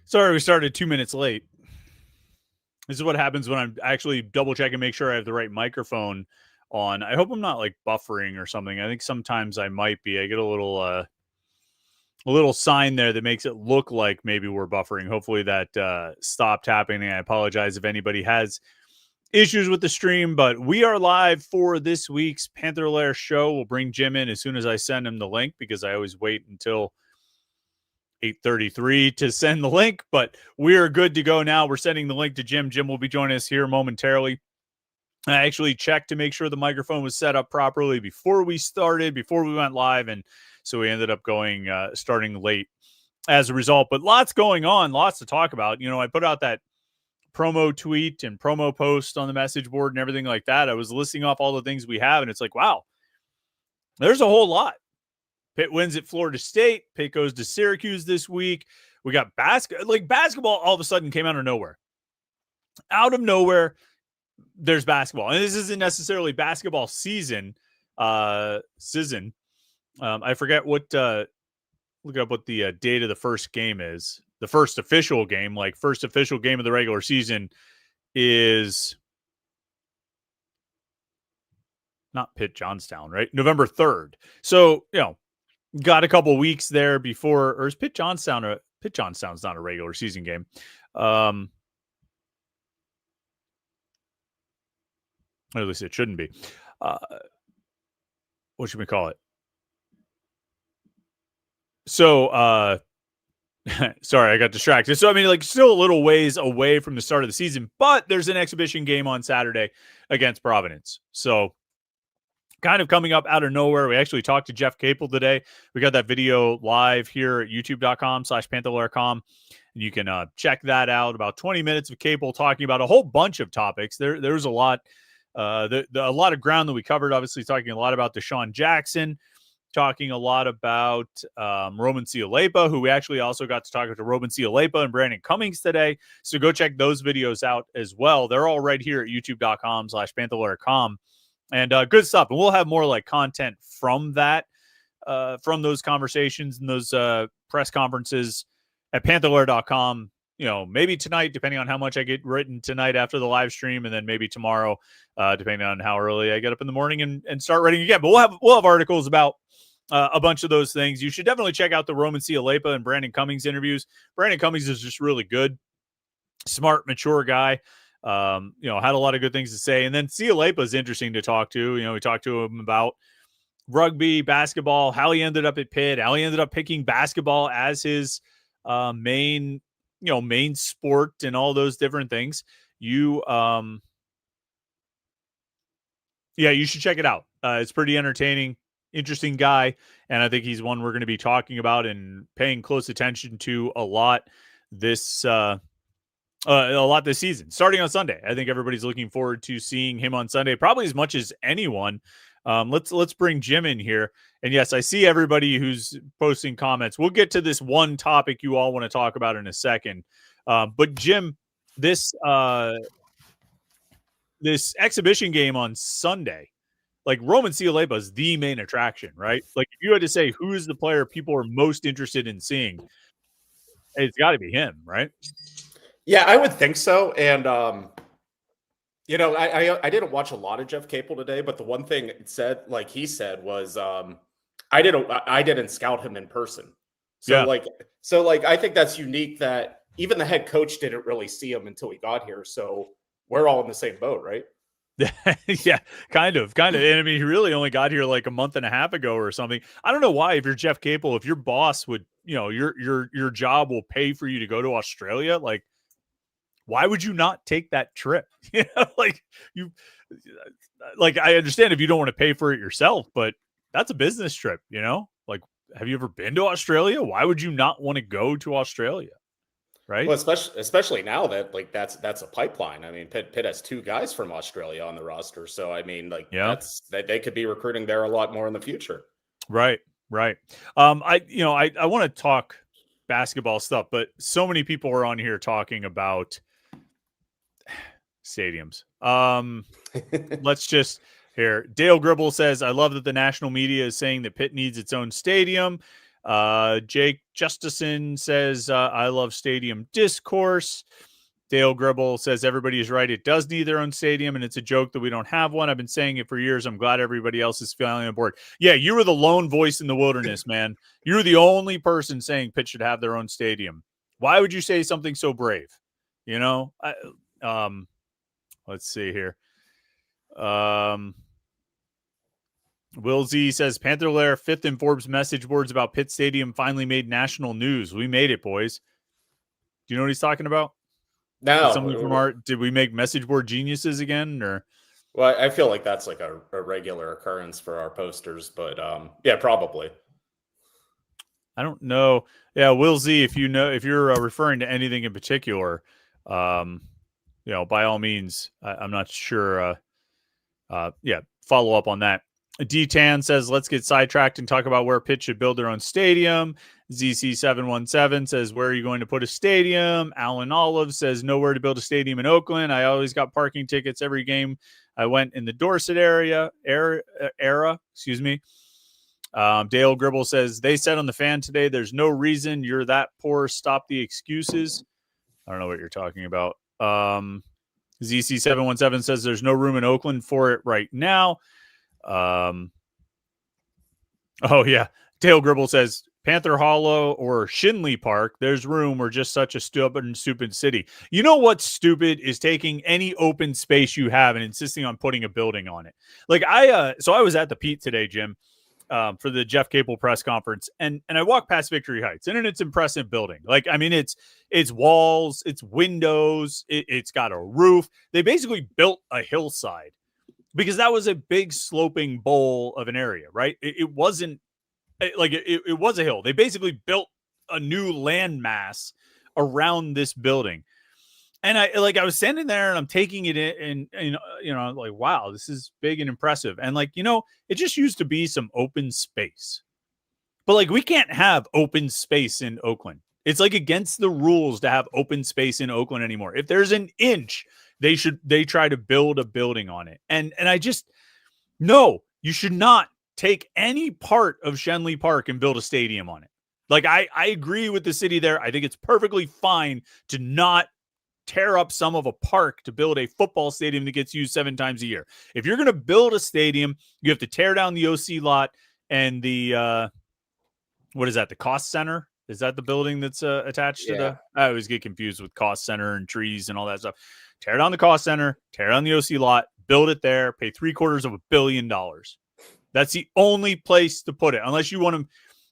Sorry, we started 2 minutes late. This is what happens when I'm actually double check and make sure I have the right microphone on. I hope I'm not like buffering or something. I think sometimes I might be. I get a little sign there that makes it look like maybe we're buffering. Hopefully that stopped happening. I apologize if anybody has issues with the stream, but we are live for this week's Panther-Lair Show. We'll bring Jim in as soon as I send him the link because I always wait until 8:33 to send the link, but we're good to go now. We're sending the link to Jim. Jim will be joining us here momentarily. I actually checked to make sure the microphone was set up properly before we went live, and so we ended up starting late as a result. But lots going on, lots to talk about. You know, I put out that promo tweet and promo post on the message board and everything like that. I was listing off all the things we have, and it's like, wow, there's a whole lot. Pitt wins at Florida State. Pitt goes to Syracuse this week. We got basketball all of a sudden came out of nowhere. Out of nowhere, there's basketball. And this isn't necessarily basketball season. I forget what, look up what the date of the first game is. The first official game, first official game of the regular season is not Pitt Johnstown, right? November 3rd. So, you know, got a couple weeks there before, or is Pitt Johnstown? Pitt Johnstown's not a regular season game. At least it shouldn't be. What should we call it? So, sorry, I got distracted. So, I mean, still a little ways away from the start of the season, but there's an exhibition game on Saturday against Providence. So, kind of coming up out of nowhere. We actually talked to Jeff Capel today. We got that video live here at youtube.com/Panther-Lair.com. And you can check that out. About 20 minutes of Capel talking about a whole bunch of topics. There's a lot, a lot of ground that we covered. Obviously, talking a lot about Deshaun Jackson, talking a lot about Roman Cialepa, who we actually also got to talk to Roman Cialepa and Brandon Cummings today. So go check those videos out as well. They're all right here at youtube.com/Panther-Lair.com. And good stuff. And we'll have more content from that, from those conversations and those press conferences at Panther-Lair.com. You know, maybe tonight, depending on how much I get written tonight after the live stream, and then maybe tomorrow, depending on how early I get up in the morning and start writing again. But we'll have articles about a bunch of those things. You should definitely check out the Roman Cialepa and Brandon Cummings interviews. Brandon Cummings is just really good, smart, mature guy. You know, had a lot of good things to say. And then Cialepa is interesting to talk to. You know, we talked to him about rugby, basketball, how he ended up at Pitt, how he ended up picking basketball as his main sport and all those different things. You should check it out. It's pretty entertaining, interesting guy. And I think he's one we're going to be talking about and paying close attention to a lot this season, starting on Sunday. I think everybody's looking forward to seeing him on Sunday, probably as much as anyone. Let's bring Jim in here. And yes, I see everybody who's posting comments. We'll get to this one topic you all want to talk about in a second. But Jim, this exhibition game on Sunday, Roman Cialepa is the main attraction, right? If you had to say who's the player people are most interested in seeing, it's got to be him, right? Yeah, I would think so. And, you know, I didn't watch a lot of Jeff Capel today, but the one thing it said, he said, was I didn't scout him in person. So I think that's unique that even the head coach didn't really see him until he got here. So we're all in the same boat, right? Yeah, kind of. And I mean, he really only got here a month and a half ago or something. I don't know why, if you're Jeff Capel, if your boss would, your job will pay for you to go to Australia, why would you not take that trip? I understand if you don't want to pay for it yourself, but that's a business trip, have you ever been to Australia? Why would you not want to go to Australia? Right. Well, especially now that that's a pipeline. I mean, Pitt has two guys from Australia on the roster. So, I mean, they could be recruiting there a lot more in the future. Right. I want to talk basketball stuff, but so many people are on here talking about stadiums. Let's just here. Dale Gribble says, I love that the national media is saying that Pitt needs its own stadium. Jake Justison says, I love stadium discourse. Dale Gribble says everybody is right. It does need their own stadium, and it's a joke that we don't have one. I've been saying it for years. I'm glad everybody else is finally on board. Yeah, you were the lone voice in the wilderness, man. You were the only person saying Pitt should have their own stadium. Why would you say something so brave? You know, let's see here. Will Z says Panther-Lair 5th in Forbes message boards about Pitt Stadium finally made national news. We made it, boys. Do you know what he's talking about? No. Something from our, did we make message board geniuses again, or? Well, I feel like that's like a regular occurrence for our posters, but yeah, probably. I don't know. Yeah, Will Z, if you're referring to anything in particular, by all means, I'm not sure. Follow up on that. D-Tan says, let's get sidetracked and talk about where Pitt should build their own stadium. ZC717 says, where are you going to put a stadium? Alan Olive says, nowhere to build a stadium in Oakland. I always got parking tickets every game I went in the Dorset era. Excuse me. Dale Gribble says, they said on the fan today, there's no reason you're that poor. Stop the excuses. I don't know what you're talking about. ZC717 says there's no room in Oakland for it right now. Dale Gribble says Panther Hollow or Shinley Park. There's room. We're just such a stupid city. You know what's stupid is taking any open space you have and insisting on putting a building on it. Like I was at the Pete today, Jim, for the Jeff Capel press conference, and I walked past Victory Heights, and it's an impressive building. Like, I mean, it's walls, it's windows, it's got a roof. They basically built a hillside because that was a big sloping bowl of an area, right? It wasn't like it was a hill. They basically built a new landmass around this building. And I was standing there and I'm taking it in and I'm like, wow, this is big and impressive. And it just used to be some open space. But we can't have open space in Oakland. It's against the rules to have open space in Oakland anymore. If there's an inch, they try to build a building on it. And I just, no, you should not take any part of Shenley Park and build a stadium on it. I agree with the city there. I think it's perfectly fine to not tear up some of a park to build a football stadium that gets used 7 times a year. If you're going to build a stadium, you have to tear down the OC lot and the, what is that? The cost center? Is that the building that's attached to the, I always get confused with cost center and trees and all that stuff. Tear down the cost center, tear down the OC lot, build it there, pay $750 million. That's the only place to put it. Unless you want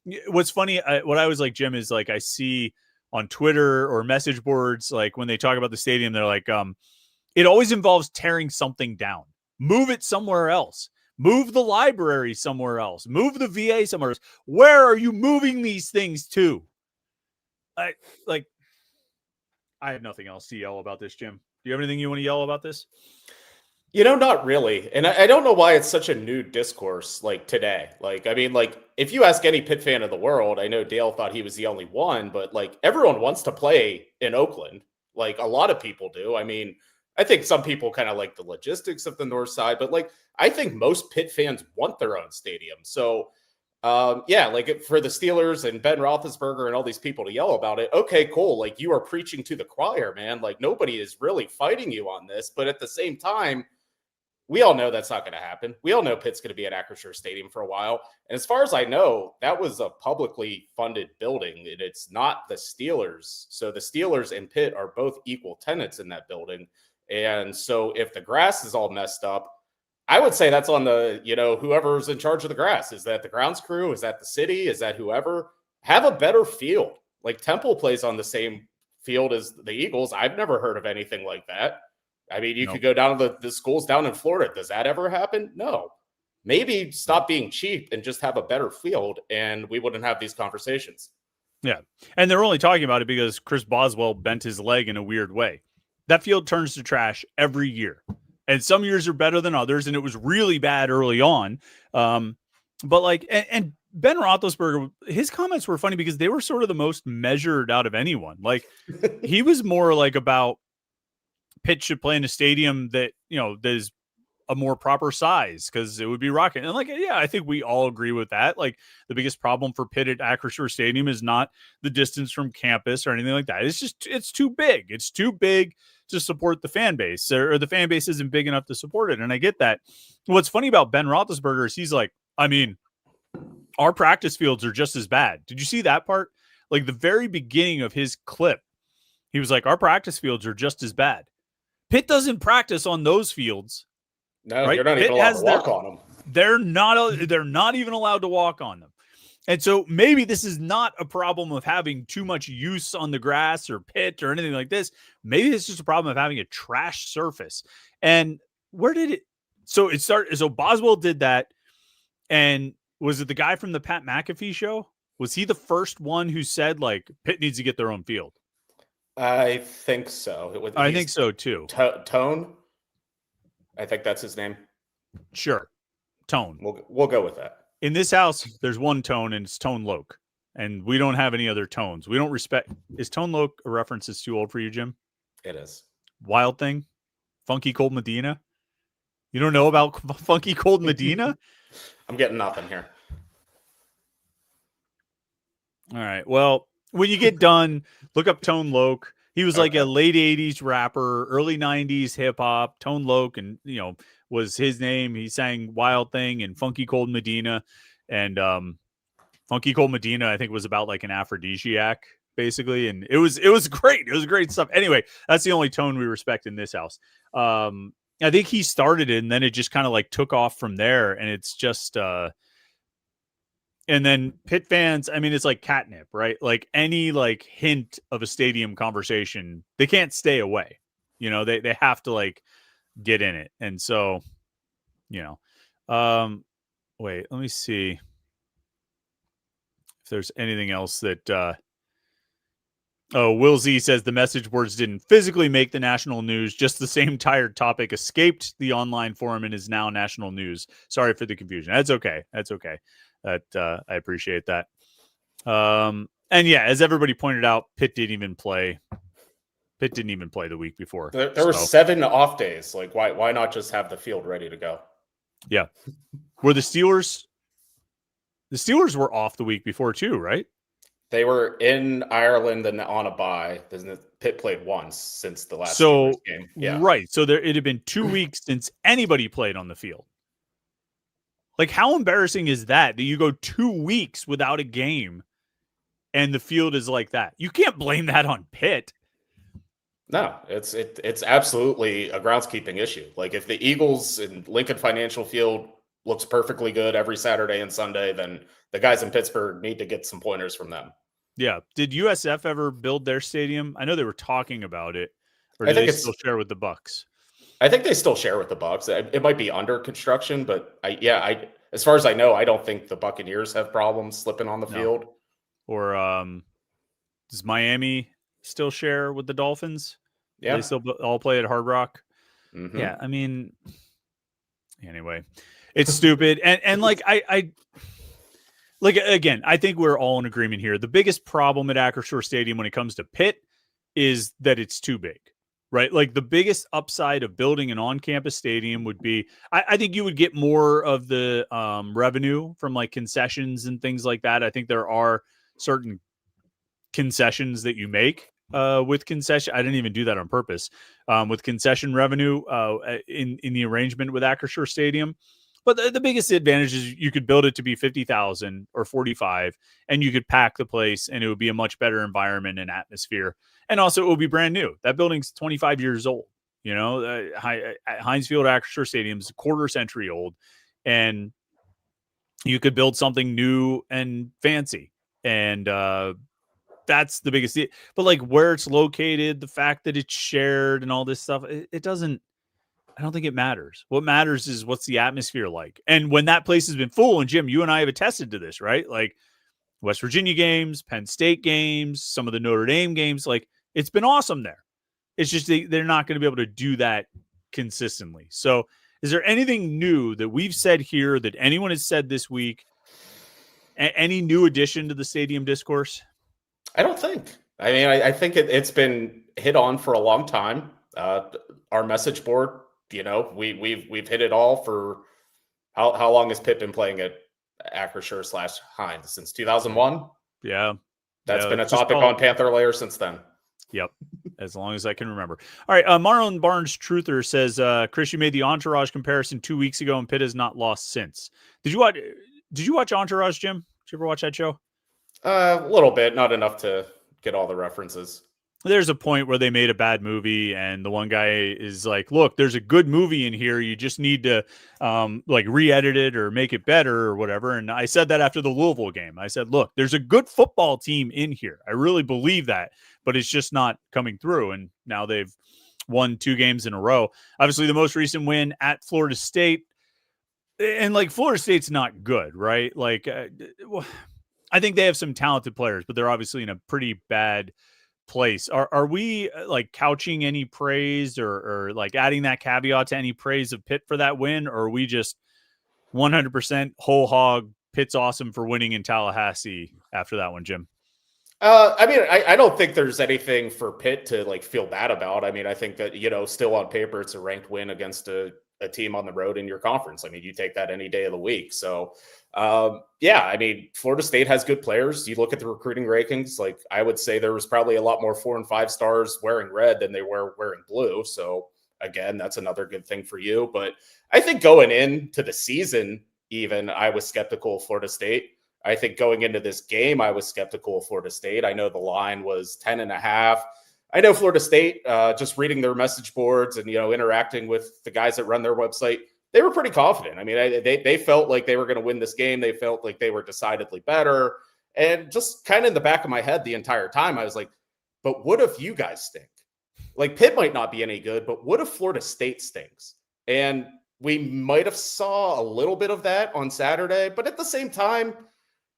to, what's funny, what I was like, Jim, is I see on Twitter or message boards, when they talk about the stadium, they're like, it always involves tearing something down. Move it somewhere else. Move the library somewhere else. Move the VA somewhere else. Where are you moving these things to? I have nothing else to yell about this, Jim. Do you have anything you want to yell about this? Not really. And I don't know why it's such a new discourse today. If you ask any Pitt fan in the world, I know Dale thought he was the only one, but everyone wants to play in Oakland. A lot of people do. I mean, I think some people kind of like the logistics of the north side, but I think most Pitt fans want their own stadium. So for the Steelers and Ben Roethlisberger and all these people to yell about it, okay, cool. You are preaching to the choir, man. Nobody is really fighting you on this, but at the same time, we all know that's not going to happen. We all know Pitt's going to be at Acrisure Stadium for a while. And as far as I know, that was a publicly funded building, and it's not the Steelers. So the Steelers and Pitt are both equal tenants in that building. And so if the grass is all messed up, I would say that's on the, whoever's in charge of the grass. Is that the grounds crew? Is that the city? Is that whoever? Have a better field. Temple plays on the same field as the Eagles. I've never heard of anything like that. I mean, you could go down to the schools down in Florida. Does that ever happen? No. Maybe stop being cheap and just have a better field, and we wouldn't have these conversations. Yeah. And they're only talking about it because Chris Boswell bent his leg in a weird way. That field turns to trash every year. And some years are better than others, and it was really bad early on. And Ben Roethlisberger, his comments were funny because they were sort of the most measured out of anyone. He was more about Pitt should play in a stadium that, that is a more proper size because it would be rocking. And like, yeah, I think we all agree with that. Like the biggest problem for Pitt at Acrisure Stadium is not the distance from campus or anything like that. It's just, it's too big. It's too big to support the fan base, or the fan base isn't big enough to support it. And I get that. What's funny about Ben Roethlisberger is he's like, I mean, our practice fields are just as bad. Did you see that part? Like the very beginning of his clip, he was like, our practice fields are just as bad. Pitt doesn't practice on those fields. No, right? you're not Pitt even allowed to walk on them. They're not even allowed to walk on them. And so maybe this is not a problem of having too much use on the grass or pit or anything like this. Maybe it's just a problem of having a trash surface. And where did it? So it started. So Boswell did that. And was it the guy from the Pat McAfee show? Was he the first one who said like Pitt needs to get their own field? I think so. I think so too. Tone. I think that's his name. Sure. Tone. We'll go with that. In this house, there's one Tone, and it's Tone Loke. And we don't have any other Tones. We don't respect. Is Tone Loke a reference that's too old for you, Jim? It is. Wild Thing? Funky Cold Medina? You don't know about Funky Cold Medina? I'm getting nothing here. All right. Well, when you get done, look up Tone Loke. He was like a late 80s rapper, early 90s hip hop. Tone Loke, and was his name. He sang Wild Thing and Funky Cold Medina. And Funky Cold Medina, I think, was about like an aphrodisiac, basically. And it was great. It was great stuff. Anyway, that's the only Tone we respect in this house. I think he started it, and then it just kind of like took off from there. And it's just and then Pitt fans, I mean, it's like catnip, right? Like any like hint of a stadium conversation, they can't stay away. They have to like get in it. And so, wait, let me see if there's anything else that Will Z says the message boards didn't physically make the national news. Just the same tired topic escaped the online forum and is now national news. Sorry for the confusion. That's okay. I appreciate that. And yeah, as everybody pointed out, Pitt didn't even play the week before. There were 7 off days. Like, why not just have the field ready to go? Yeah. Were the Steelers were off the week before too, right? They were in Ireland and on a bye. Pitt played once since the last Steelers game. Yeah. Right. So it had been 2 weeks since anybody played on the field. Like, how embarrassing is that you go 2 weeks without a game and the field is like that? You can't blame that on Pitt. No, it's absolutely a groundskeeping issue. Like, if the Eagles and Lincoln Financial Field looks perfectly good every Saturday and Sunday, then the guys in Pittsburgh need to get some pointers from them. Yeah. Did USF ever build their stadium? I know they were talking about it. Or do they still share with the Bucks? I think they still share with the Bucks. It might be under construction, but as far as I know, I don't think the Buccaneers have problems slipping on the field. Or does Miami still share with the Dolphins? Yeah, they still all play at Hard Rock. Mm-hmm. Yeah, I mean, anyway, it's stupid, and like I like, again, I think we're all in agreement here. The biggest problem at Acrisure Stadium when it comes to Pitt is that it's too big. Right. Like the biggest upside of building an on-campus stadium would be, I think you would get more of the revenue from like concessions and things like that. I think there are certain concessions that you make with concession. I didn't even do that on purpose with concession revenue in the arrangement with Acrisure Stadium. But the biggest advantage is you could build it to be 50,000 or 45, and you could pack the place, and it would be a much better environment and atmosphere. And also, it will be brand new. That building's 25 years old. Heinz Field Acrisure Stadium is a quarter century old, and you could build something new and fancy. And that's the biggest thing. But like where it's located, the fact that it's shared and all this stuff, it doesn't. I don't think it matters. What matters is what's the atmosphere like. And when that place has been full, and Jim, you and I have attested to this, right? Like West Virginia games, Penn State games, some of the Notre Dame games, like it's been awesome there. It's just they're not going to be able to do that consistently. So is there anything new that we've said here that anyone has said this week? Any new addition to the stadium discourse? I don't think. I mean, I think it's been hit on for a long time. Our message board we've hit it all for how long has Pitt been playing at Acrisure/Hines since 2001? Yeah. That's been a just topic on Panther-Lair since then. Yep. As long as I can remember. All right. Marlon Barnes Truther says, Chris, you made the Entourage comparison 2 weeks ago and Pitt has not lost since. Did you watch Entourage, Jim? Did you ever watch that show? A little bit, not enough to get all the references. There's a point where they made a bad movie and the one guy is like, look, there's a good movie in here. You just need to like re-edit it or make it better or whatever. And I said that after the Louisville game. I said, look, there's a good football team in here. I really believe that, but it's just not coming through. And now they've won 2 games in a row. Obviously, the most recent win at Florida State. And like Florida State's not good, right? Like I think they have some talented players, but they're obviously in a pretty bad place. Are we like couching any praise or like adding that caveat to any praise of Pitt for that win, or are we just 100% whole hog Pitt's awesome for winning in Tallahassee after that one, Jim? I mean, I don't think there's anything for Pitt to like feel bad about. I mean, I think that, still on paper, it's a ranked win against a team on the road in your conference. I mean, you take that any day of the week. So, yeah, I mean, Florida State has good players. You look at the recruiting rankings, like I would say there was probably a lot more 4 and 5 stars wearing red than they were wearing blue. So again, that's another good thing for you. But I think going into the season, even I was skeptical of Florida State. I think going into this game, I was skeptical of Florida State. I know the line was 10.5. I know Florida State, just reading their message boards and, interacting with the guys that run their website, they were pretty confident. I mean, they felt like they were going to win this game. They felt like they were decidedly better. And just kind of in the back of my head the entire time, I was like, but what if you guys stink? Like Pitt might not be any good, but what if Florida State stinks? And we might have saw a little bit of that on Saturday, but at the same time,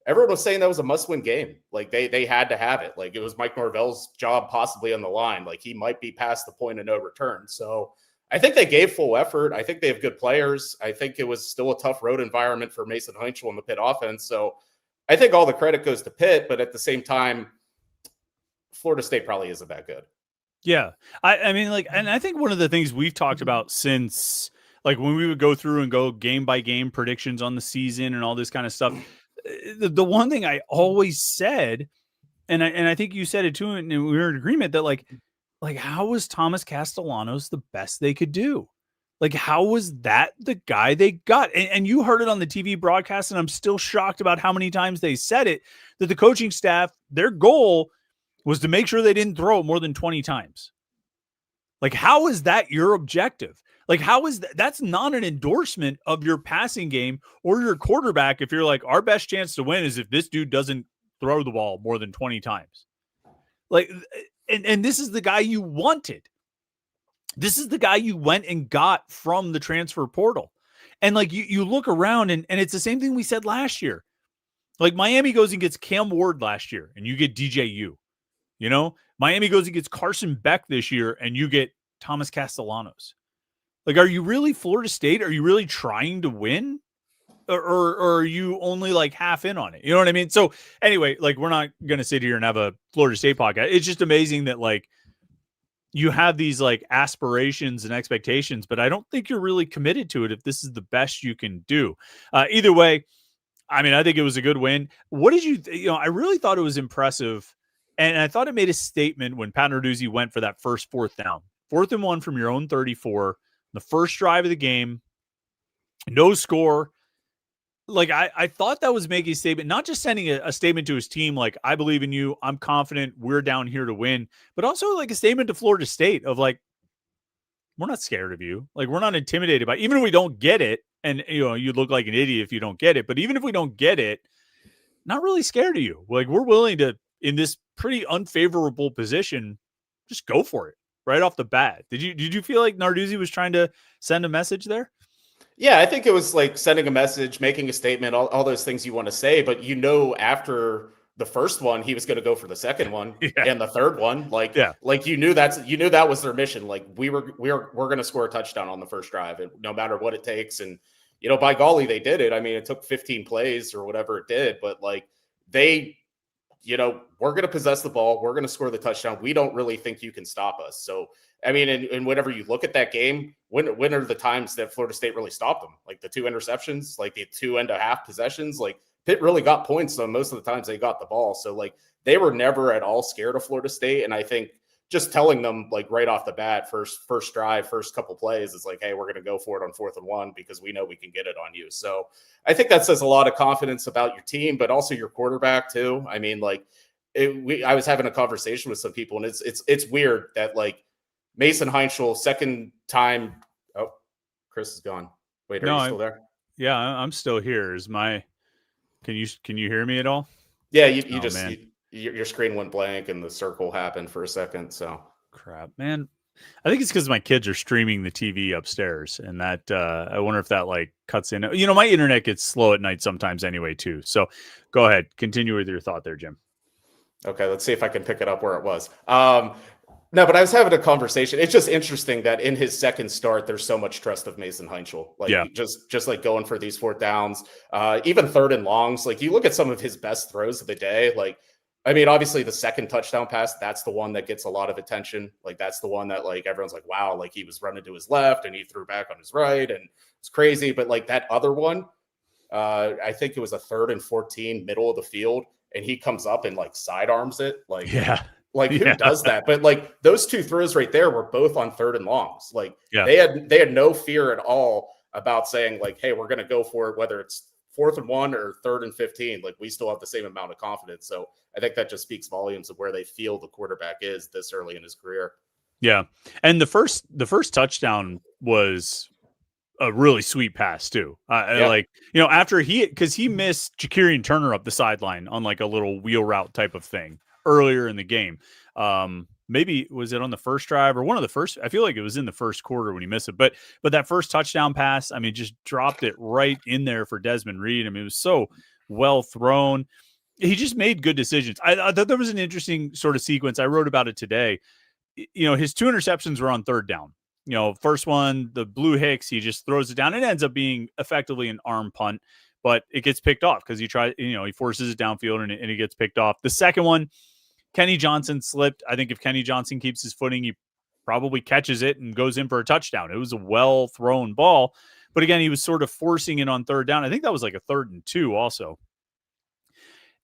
everyone was saying that was a must-win game. Like they had to have it. Like it was Mike Norvell's job possibly on the line. Like he might be past the point of no return. So I think they gave full effort. I think they have good players. I think it was still a tough road environment for Mason Hechel and the Pitt offense. So I think all the credit goes to Pitt, but at the same time, Florida State probably isn't that good. Yeah. I mean, like, and I think one of the things we've talked about since, like, when we would go through and go game by game predictions on the season and all this kind of stuff, the one thing I always said, and I think you said it too, and we were in agreement that like how was Thomas Castellanos the best they could do? Like, how was that the guy they got? And you heard it on the TV broadcast, and I'm still shocked about how many times they said it, that the coaching staff, their goal was to make sure they didn't throw it more than 20 times. Like, how is that your objective? Like, how is that? That's not an endorsement of your passing game or your quarterback. If you're like, our best chance to win is if this dude doesn't throw the ball more than 20 times. Like, and this is the guy you wanted. This is the guy you went and got from the transfer portal. And like, you look around and it's the same thing we said last year. Like Miami goes and gets Cam Ward last year and you get DJU, Miami goes and gets Carson Beck this year and you get Thomas Castellanos. Like, are you really Florida State? Are you really trying to win? Or are you only like half in on it? You know what I mean? So anyway, like, we're not going to sit here and have a Florida State podcast. It's just amazing that like you have these like aspirations and expectations, but I don't think you're really committed to it if this is the best you can do. Either way, I mean, I think it was a good win. What did you, I really thought it was impressive. And I thought it made a statement when Pat Narduzzi went for that first 4th down. 4th and 1 from your own 34, the first drive of the game, no score. Like, I thought that was making a statement, not just sending a statement to his team, like, I believe in you, I'm confident, we're down here to win, but also like a statement to Florida State of like, we're not scared of you. Like, we're not intimidated by, even if we don't get it, and you look like an idiot if you don't get it, but even if we don't get it, not really scared of you. Like, we're willing to, in this pretty unfavorable position, just go for it right off the bat. Did you feel like Narduzzi was trying to send a message there? Yeah, I think it was like sending a message, making a statement, all those things you want to say. But after the first one, he was going to go for the second one and the third one. Like you knew that was their mission. Like we're going to score a touchdown on the first drive, and no matter what it takes. And by golly, they did it. I mean, it took 15 plays or whatever it did, but like they we're going to possess the ball. We're going to score the touchdown. We don't really think you can stop us. So, I mean, and whenever you look at that game, when are the times that Florida State really stopped them? Like the 2 interceptions, like the 2.5 possessions, like Pitt really got points on most of the times they got the ball. So like they were never at all scared of Florida State. And I think just telling them like right off the bat, first drive, first couple plays is like, hey, we're going to go for it on 4th and 1 because we know we can get it on you. So I think that says a lot of confidence about your team, but also your quarterback too. I mean, like I was having a conversation with some people, and it's weird that like Mason Hechel, second time. Oh, Chris is gone. Wait, are you still there? Yeah, I'm still here. Can you hear me at all? Yeah, your screen went blank and the circle happened for a second. So crap, man. I think it's because my kids are streaming the TV upstairs, and that I wonder if that like cuts in. My internet gets slow at night sometimes anyway too. So go ahead, continue with your thought there, Jim. Okay, let's see if I can pick it up where it was. No, but I was having a conversation. It's just interesting that in his second start, there's so much trust of Mason Hechel. Like just like going for these 4th downs, even 3rd and longs. Like you look at some of his best throws of the day. Like, I mean, obviously the second touchdown pass, that's the one that gets a lot of attention. Like that's the one that like everyone's like, wow, like he was running to his left and he threw back on his right and it's crazy. But like that other one, I think it was a 3rd and 14, middle of the field, and he comes up and like sidearms it. Like, who does that? But like those 2 throws right there were both on 3rd and longs. Like they had no fear at all about saying like, hey, we're going to go for it, whether it's 4th and 1 or 3rd and 15. Like we still have the same amount of confidence. So I think that just speaks volumes of where they feel the quarterback is this early in his career. Yeah. And the first touchdown was a really sweet pass too. Like, after because he missed Jakirian Turner up the sideline on like a little wheel route type of thing earlier in the game. Maybe was it on the first drive or one of the first? I feel like it was in the first quarter when he missed it. But that first touchdown pass, I mean, just dropped it right in there for Desmond Reed. I mean, it was so well thrown. He just made good decisions. I thought there was an interesting sort of sequence. I wrote about it today. His 2 interceptions were on 3rd down. First one, the blue Hicks, he just throws it down. It ends up being effectively an arm punt, but it gets picked off because he forces it downfield and it gets picked off. The second one, Kenny Johnson slipped. I think if Kenny Johnson keeps his footing, he probably catches it and goes in for a touchdown. It was a well thrown ball, but again, he was sort of forcing it on 3rd down. I think that was like a 3rd and 2 also.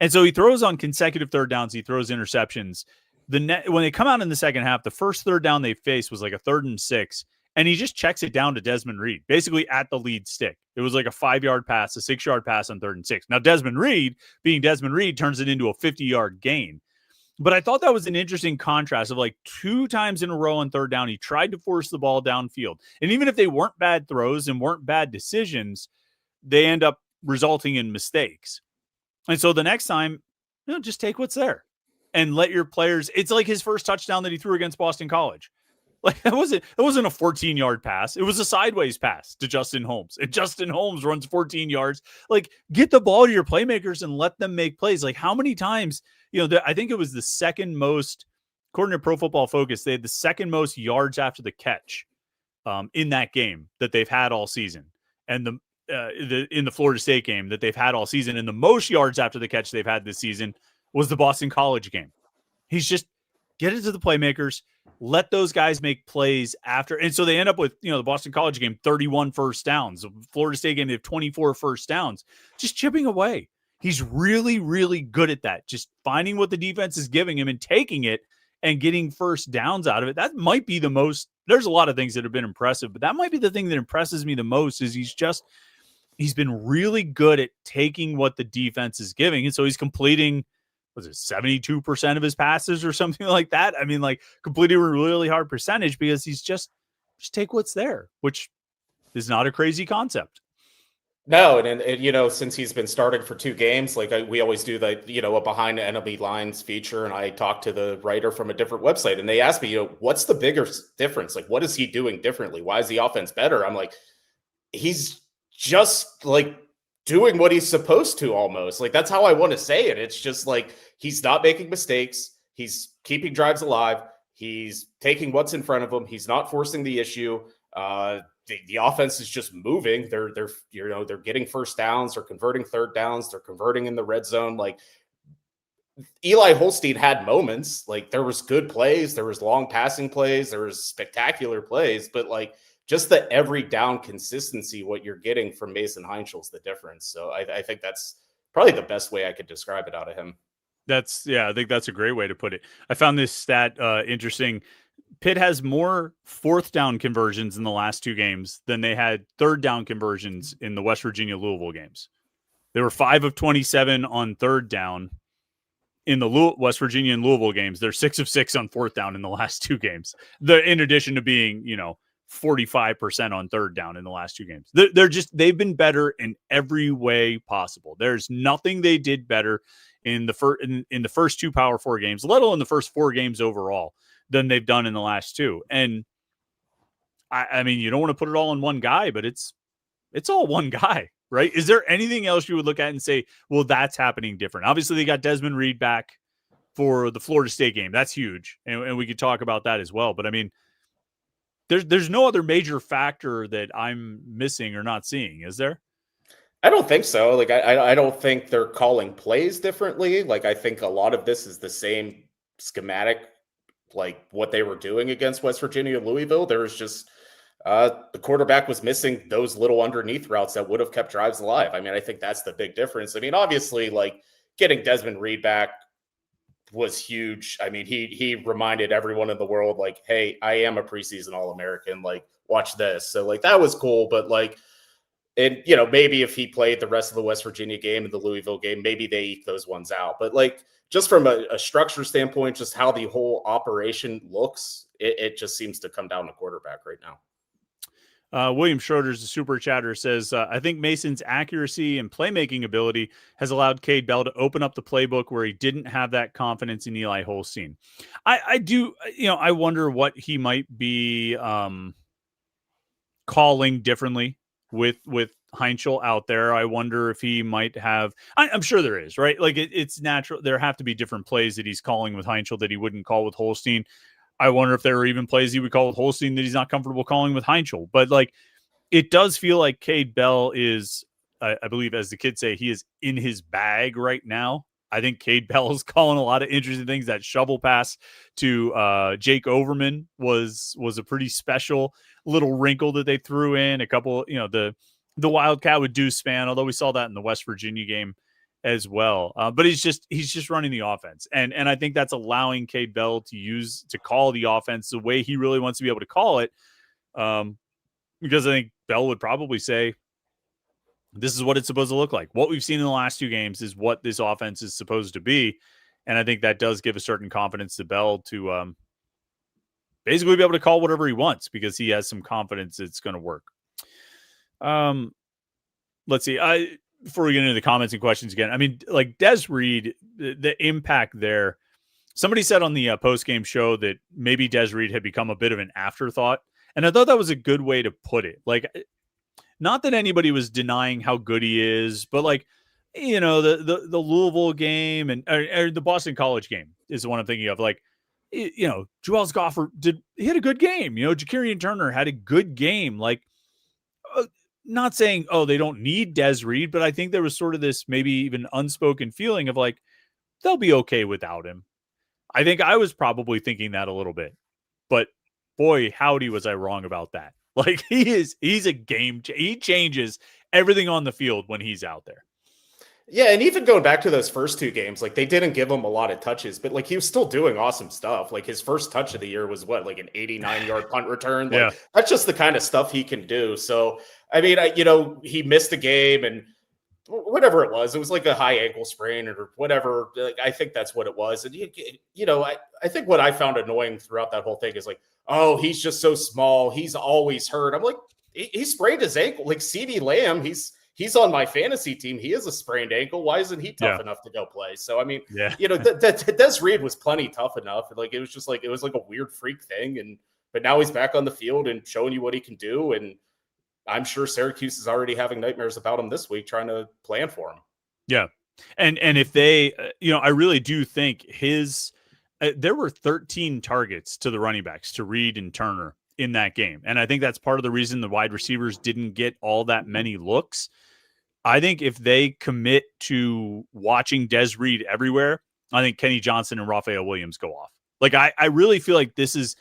And so he throws on consecutive 3rd downs. He throws interceptions. When they come out in the second half, the first 3rd down they faced was like a 3rd and 6, and he just checks it down to Desmond Reed, basically at the lead stick. It was like a 5-yard pass, a 6-yard pass on 3rd and 6. Now, Desmond Reed, being Desmond Reed, turns it into a 50-yard gain. But I thought that was an interesting contrast of like 2 times in a row on 3rd down, he tried to force the ball downfield. And even if they weren't bad throws and weren't bad decisions, they end up resulting in mistakes. And so the next time, just take what's there and let your players. It's like his first touchdown that he threw against Boston College. Like it wasn't a 14-yard pass. It was a sideways pass to Justin Holmes. And Justin Holmes runs 14 yards. Like get the ball to your playmakers and let them make plays. Like how many times, I think it was the second most, according to Pro Football Focus, they had the second most yards after the catch in that game that they've had all season. And in the Florida State game that they've had all season, and the most yards after the catch they've had this season was the Boston College game. He's just get it to the playmakers, let those guys make plays after. And so they end up with, the Boston College game, 31 first downs. The Florida State game, they have 24 first downs, just chipping away. He's really, really good at that. Just finding what the defense is giving him and taking it and getting first downs out of it. That might be the most, there's a lot of things that have been impressive, but that might be the thing that impresses me the most is he's been really good at taking what the defense is giving. And so he's completing, 72% of his passes or something like that. I mean, like completing a really hard percentage because he's just take what's there, which is not a crazy concept. No. And since he's been starting for 2 games, like we always do the, a behind the enemy lines feature. And I talked to the writer from a different website and they asked me, what's the bigger difference? Like, what is he doing differently? Why is the offense better? I'm like, he's just like doing what he's supposed to almost. Like, that's how I want to say it. It's just like, he's not making mistakes. He's keeping drives alive. He's taking what's in front of him. He's not forcing the issue. The offense is just moving. They're getting first downs. They're converting 3rd downs. They're converting in the red zone. Like Eli Holstein had moments. Like there was good plays, there was long passing plays, there was spectacular plays, but like just the every down consistency, what you're getting from Mason Heinzel's the difference. So I think that's probably the best way I could describe it out of him. I think that's a great way to put it. I found this stat interesting. Pitt has more fourth down conversions in the last two games than they had third down conversions in the West Virginia Louisville games. They were 5 of 27 on third down in the West Virginia and Louisville games. They're 6 of 6 on fourth down in the last two games. In addition to being, 45% on third down in the last two games. They've been better in every way possible. There's nothing they did better in the first two Power 4 games, let alone the first 4 games overall, than they've done in the last two. And I mean, you don't want to put it all in one guy, but it's all one guy, right? Is there anything else you would look at and say, well, that's happening different? Obviously, they got Desmond Reed back for the Florida State game. That's huge. And we could talk about that as well. But I mean, there's no other major factor that I'm missing or not seeing, is there? I don't think so. Like, I don't think they're calling plays differently. Like, I think a lot of this is the same schematic, like what they were doing against West Virginia and Louisville. There was just the quarterback was missing those little underneath routes that would have kept drives alive. I mean, I think that's the big difference. I mean, obviously, like getting Desmond Reed back was huge. I mean, he reminded everyone in the world, like, hey, I am a preseason All-American. Like, watch this. So, like, that was cool. But, like, and, maybe if he played the rest of the West Virginia game and the Louisville game, maybe they eke those ones out. But, like, just from a structure standpoint, just how the whole operation looks, it just seems to come down to quarterback right now. William Schroeder's the super chatter says, I think Mason's accuracy and playmaking ability has allowed Cade Bell to open up the playbook where he didn't have that confidence in Eli Holstein. I do, I wonder what he might be calling differently with Hechel out there. I wonder if he might have, I'm sure there is, right? Like it's natural. There have to be different plays that he's calling with Hechel that he wouldn't call with Holstein. I wonder if there are even plays he would call with Holstein that he's not comfortable calling with Hechel. But like, it does feel like Cade Bell is, I believe, as the kids say, he is in his bag right now. I think Cade Bell is calling a lot of interesting things. That shovel pass to Jake Overman was a pretty special little wrinkle that they threw in. A couple, the Wildcat with Deuce Spann, although we saw that in the West Virginia game as well. But he's just running the offense. And I think that's allowing Cade Bell to call the offense the way he really wants to be able to call it. Because I think Bell would probably say, this is what it's supposed to look like. What we've seen in the last two games is what this offense is supposed to be. And I think that does give a certain confidence to Bell to basically be able to call whatever he wants because he has some confidence it's going to work. Let's see. Before we get into the comments and questions again, I mean, like Des Reed, the impact there. Somebody said on the post-game show that maybe Des Reed had become a bit of an afterthought. And I thought that was a good way to put it. Like, not that anybody was denying how good he is, but like, the Louisville game and or the Boston College game is the one I'm thinking of. Like, Joel Goffard he had a good game. Ja'Kirian Turner had a good game. Like, not saying, they don't need Des Reed, but I think there was sort of this maybe even unspoken feeling of like, they'll be okay without him. I think I was probably thinking that a little bit, but boy, howdy was I wrong about that. Like he's a he changes everything on the field when he's out there. Yeah, and even going back to those first two games, like they didn't give him a lot of touches, but like he was still doing awesome stuff. Like his first touch of the year was like an 89-yard punt return. Like, yeah, that's just the kind of stuff he can do. So, I mean, he missed a game and whatever it was like a high ankle sprain or whatever. Like, I think that's what it was. And I think what I found annoying throughout that whole thing is like, oh, he's just so small. He's always hurt. I'm like, he sprained his ankle. Like CeeDee Lamb, he's on my fantasy team. He has a sprained ankle. Why isn't he tough enough to go play? So, I mean, Des Reed was plenty tough enough. Like, it was just like, it was like a weird freak thing. But now he's back on the field and showing you what he can do. And I'm sure Syracuse is already having nightmares about him this week, trying to plan for him. Yeah. And if they, I really do think there were 13 targets to the running backs, to Reed and Turner in that game. And I think that's part of the reason the wide receivers didn't get all that many looks. I think if they commit to watching Des Reed everywhere, I think Kenny Johnson and Raphael Williams go off. Like, I really feel like this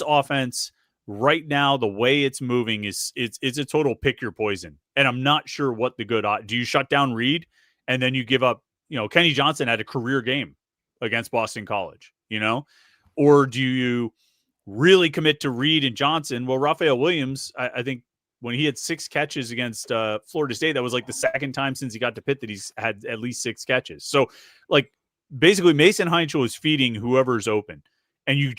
offense right now, the way it's moving it's a total pick your poison. And I'm not sure what the good, do you shut down Reed and then you give up, Kenny Johnson had a career game against Boston College, or do you really commit to Reed and Johnson? Well, Raphael Williams, I think when he had 6 catches against Florida State, that was like the second time since he got to Pitt that he's had at least 6 catches. So like basically Mason Heinchel is feeding whoever's open, and you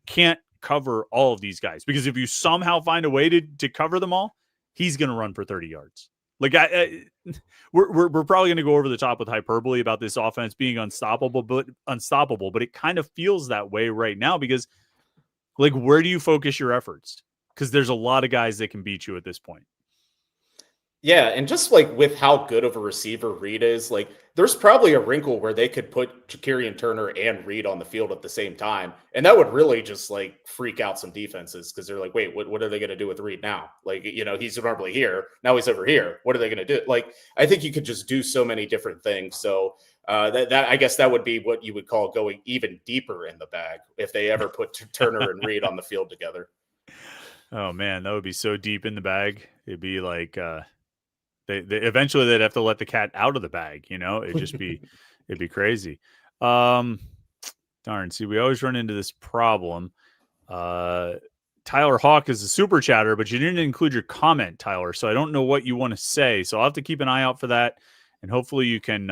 can't cover all of these guys, because if you somehow find a way to cover them all, he's going to run for 30 yards. Like we're probably going to go over the top with hyperbole about this offense being unstoppable, but it kind of feels that way right now, because like, where do you focus your efforts? Because there's a lot of guys that can beat you at this point. Yeah, and just like with how good of a receiver Reed is, like there's probably a wrinkle where they could put Shakarian Turner and Reed on the field at the same time, and that would really just like freak out some defenses, because they're like, wait, what are they going to do with Reed now? Like, he's normally here, now he's over here. What are they going to do? Like, I think you could just do so many different things. So that I guess that would be what you would call going even deeper in the bag if they ever put Turner and Reed on the field together. Oh man, that would be so deep in the bag. It'd be like they eventually they'd have to let the cat out of the bag. It'd be crazy. Darn. See, we always run into this problem. Tyler Hawk is a super chatter, but you didn't include your comment, Tyler. So I don't know what you want to say. So I'll have to keep an eye out for that, and hopefully you can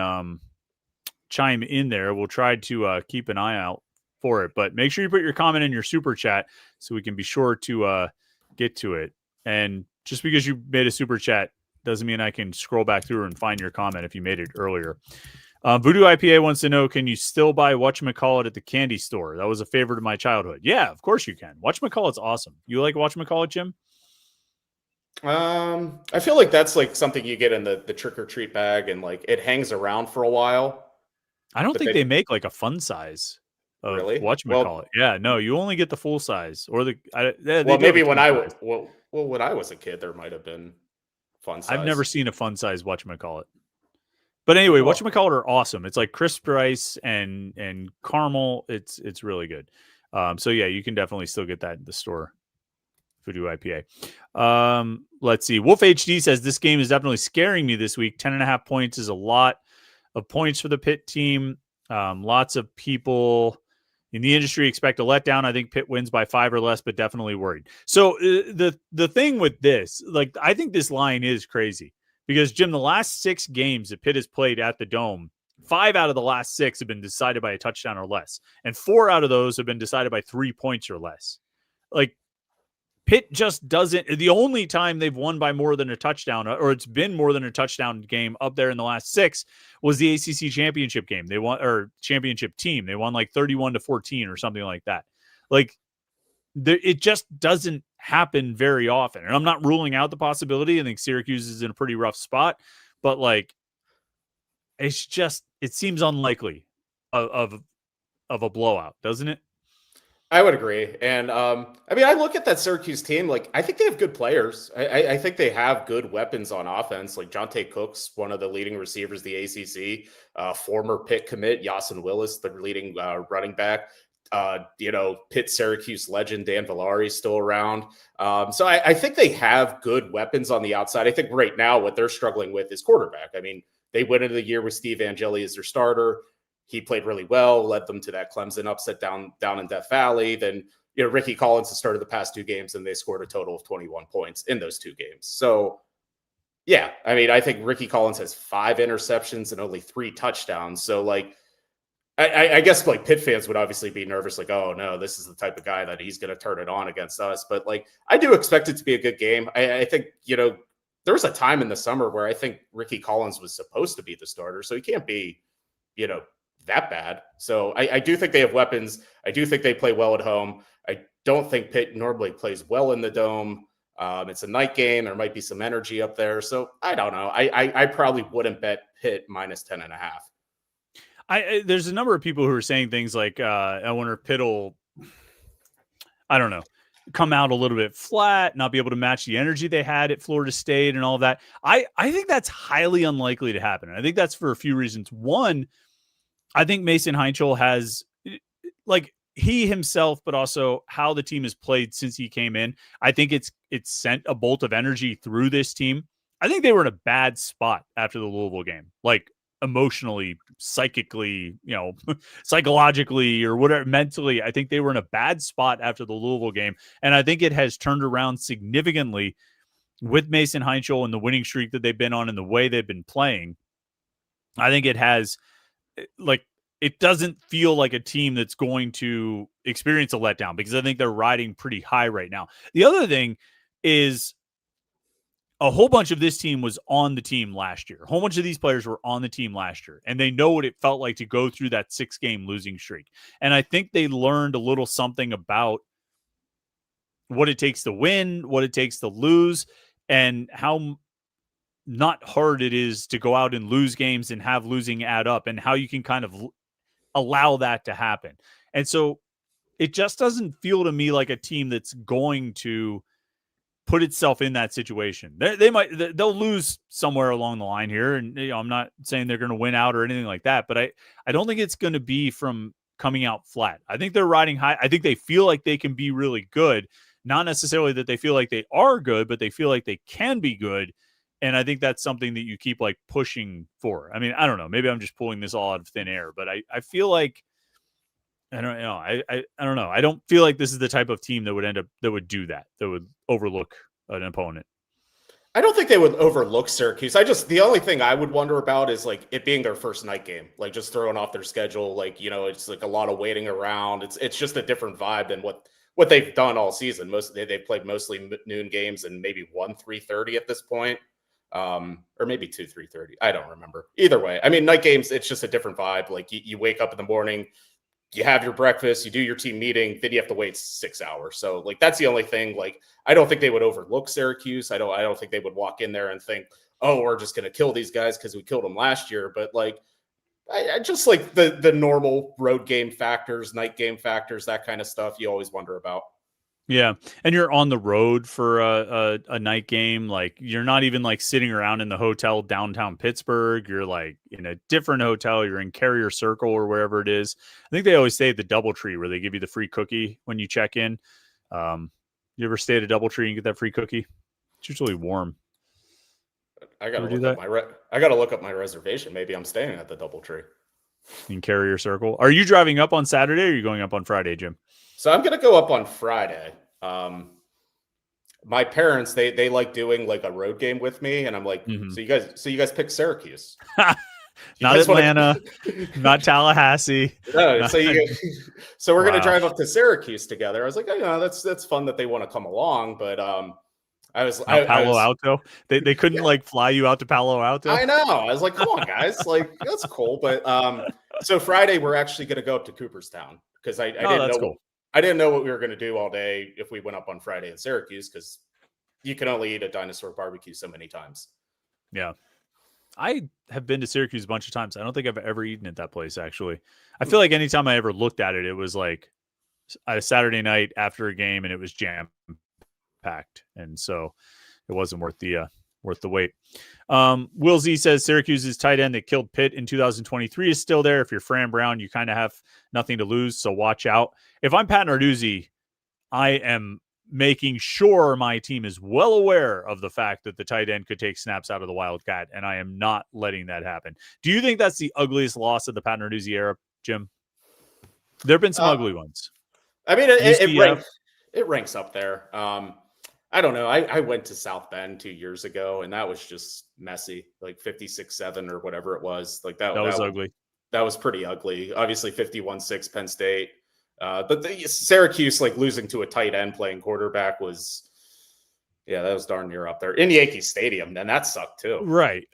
chime in there. We'll try to keep an eye out for it, but make sure you put your comment in your super chat so we can be sure to get to it. And just because you made a super chat doesn't mean I can scroll back through and find your comment if you made it earlier. Voodoo IPA wants to know, can you still buy whatchamacallit at the candy store? That was a favorite of my childhood. Yeah, of course you can. Whatchamacallit's awesome. You like whatchamacallit, Jim? I feel like that's like something you get in the trick-or-treat bag, and like it hangs around for a while. I don't think they make like a fun size of really? Whatchamacallit. Yeah, no, you only get the full size, or maybe when I was a kid, there might have been fun size. I've never seen a fun size whatchamacallit. But anyway, whatchamacallit are awesome. It's like crisp rice and caramel. It's really good. So yeah, you can definitely still get that in the store. Voodoo IPA. Let's see. Wolf HD says this game is definitely scaring me this week. 10.5 points is a lot of points for the Pitt team. Lots of people in the industry expect a letdown. I think Pitt wins by 5 or less, but definitely worried. So the thing with this, like, I think this line is crazy because, Jim, the last 6 games that Pitt has played at the Dome, 5 out of the last 6 have been decided by a touchdown or less, and 4 out of those have been decided by 3 points or less. Like, Pitt just doesn't. The only time they've won by more than a touchdown, or it's been more than a touchdown game up there in the last 6, was the ACC championship game. They won, or championship team. They won like 31-14 or something like that. Like, it just doesn't happen very often. And I'm not ruling out the possibility. I think Syracuse is in a pretty rough spot, but like, it seems unlikely of a blowout, doesn't it? I would agree. And I mean, I look at that Syracuse team, like, I think they have good players. I think they have good weapons on offense. Like Jonte Cook's one of the leading receivers, the ACC, former Pitt commit, Yasin Willis, the leading running back. Pitt Syracuse legend Dan Villari still around. So I think they have good weapons on the outside. I think right now what they're struggling with is quarterback. I mean, they went into the year with Steve Angeli as their starter. He played really well, led them to that Clemson upset down in Death Valley. Then, Ricky Collins has started the past 2 games, and they scored a total of 21 points in those 2 games. So, yeah, I mean, I think Ricky Collins has 5 interceptions and only 3 touchdowns. So, like, I guess, like, Pitt fans would obviously be nervous, like, oh, no, this is the type of guy that he's going to turn it on against us. But, like, I do expect it to be a good game. I think, there was a time in the summer where I think Ricky Collins was supposed to be the starter, so he can't be, that bad. So I do think they have weapons. I do think they play well at home. I don't think Pitt normally plays well in the Dome. It's a night game. There might be some energy up there. So I don't know. I probably wouldn't bet Pitt minus 10.5. There's a number of people who are saying things like, I wonder if Pitt will, I don't know, come out a little bit flat, not be able to match the energy they had at Florida State and all of that. I think that's highly unlikely to happen. And I think that's for a few reasons. One, I think Mason Heinchel has, like, he himself, but also how the team has played since he came in. I think it's sent a bolt of energy through this team. I think they were in a bad spot after the Louisville game, like emotionally, psychically, psychologically, or whatever, mentally. I think they were in a bad spot after the Louisville game, and I think it has turned around significantly with Mason Heinchel and the winning streak that they've been on and the way they've been playing. I think it has, like, it doesn't feel like a team that's going to experience a letdown, because I think they're riding pretty high right now. The other thing is, a whole bunch of this team was on the team last year. A whole bunch of these players were on the team last year, and they know what it felt like to go through that 6-game losing streak. And I think they learned a little something about what it takes to win, what it takes to lose, and how not hard it is to go out and lose games and have losing add up, and how you can kind of allow that to happen. And so it just doesn't feel to me like a team that's going to put itself in that situation. They'll lose somewhere along the line here, and I'm not saying they're going to win out or anything like that, but I don't think it's going to be from coming out flat. I think they're riding high. I think they feel like they can be really good, not necessarily that they feel like they are good, but they feel like they can be good. And I think that's something that you keep like pushing for. I mean, I don't know. Maybe I'm just pulling this all out of thin air, but I feel like, I don't know. I don't know. I don't feel like this is the type of team that would do that, that would overlook an opponent. I don't think they would overlook Syracuse. The only thing I would wonder about is like it being their first night game, like just throwing off their schedule. Like, it's like a lot of waiting around. It's just a different vibe than what they've done all season. They've played mostly noon games and maybe 1-3:30 at this point. Or maybe 2-3:30. I don't remember. Either way, I mean, night games, it's just a different vibe. Like you wake up in the morning, you have your breakfast, you do your team meeting, then you have to wait 6 hours. So like, that's the only thing. Like, I don't think they would overlook Syracuse. I don't think they would walk in there and think, oh, we're just going to kill these guys because we killed them last year. But like, I just like the normal road game factors, night game factors, that kind of stuff you always wonder about. Yeah. And you're on the road for a night game. Like, you're not even like sitting around in the hotel downtown Pittsburgh. You're like in a different hotel. You're in Carrier Circle or wherever it is. I think they always stay at the DoubleTree, where they give you the free cookie when you check in. You ever stay at a DoubleTree and get that free cookie? It's usually warm. I gotta look up my reservation. Maybe I'm staying at the DoubleTree in Carrier Circle. Are you driving up on Saturday, or are you going up on Friday, Jim? So I'm going to go up on Friday. My parents, they like doing like a road game with me. And I'm like, so you guys pick Syracuse. Not Atlanta, not Tallahassee. No, so we're going to drive up to Syracuse together. I was like, that's fun that they want to come along. But Palo Alto. They couldn't like fly you out to Palo Alto. I know. I was like, come on, guys. Like, that's cool. But so Friday, we're actually going to go up to Cooperstown, because I didn't know. Cool. I didn't know what we were going to do all day if we went up on Friday in Syracuse, because you can only eat a dinosaur barbecue so many times. Yeah. I have been to Syracuse a bunch of times. I don't think I've ever eaten at that place, actually. I feel like anytime I ever looked at it, it was like a Saturday night after a game, and it was jam-packed. And so it wasn't worth the wait. Will Z says Syracuse's tight end that killed Pitt in 2023 is still there. If you're Fran Brown, you kind of have nothing to lose, so watch out. If I'm Pat Narduzzi, I am making sure my team is well aware of the fact that the tight end could take snaps out of the Wildcat, and I am not letting that happen. Do you think that's the ugliest loss of the Pat Narduzzi era, Jim? There have been some ugly ones. I mean, it ranks up there. I don't know. I went to South Bend 2 years ago, and that was just messy, like 56-7 or whatever it was. Like that was ugly. That was pretty ugly. Obviously 51-6 Penn State. But the Syracuse, like losing to a tight end playing quarterback, that was darn near up there in Yankee Stadium. Then that sucked too. Right.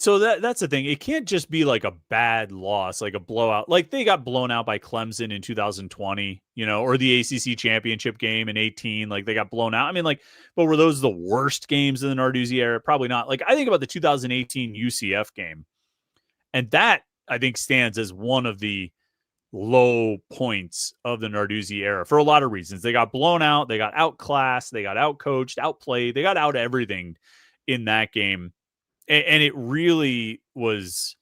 So that's the thing. It can't just be like a bad loss, like a blowout. Like they got blown out by Clemson in 2020, or the ACC championship game in 2018. Like they got blown out. I mean, like, but were those the worst games in the Narduzzi era? Probably not. Like I think about the 2018 UCF game, and that I think stands as one of the low points of the Narduzzi era for a lot of reasons. They got blown out, they got outclassed, they got outcoached, outplayed, they got out everything in that game. And it really was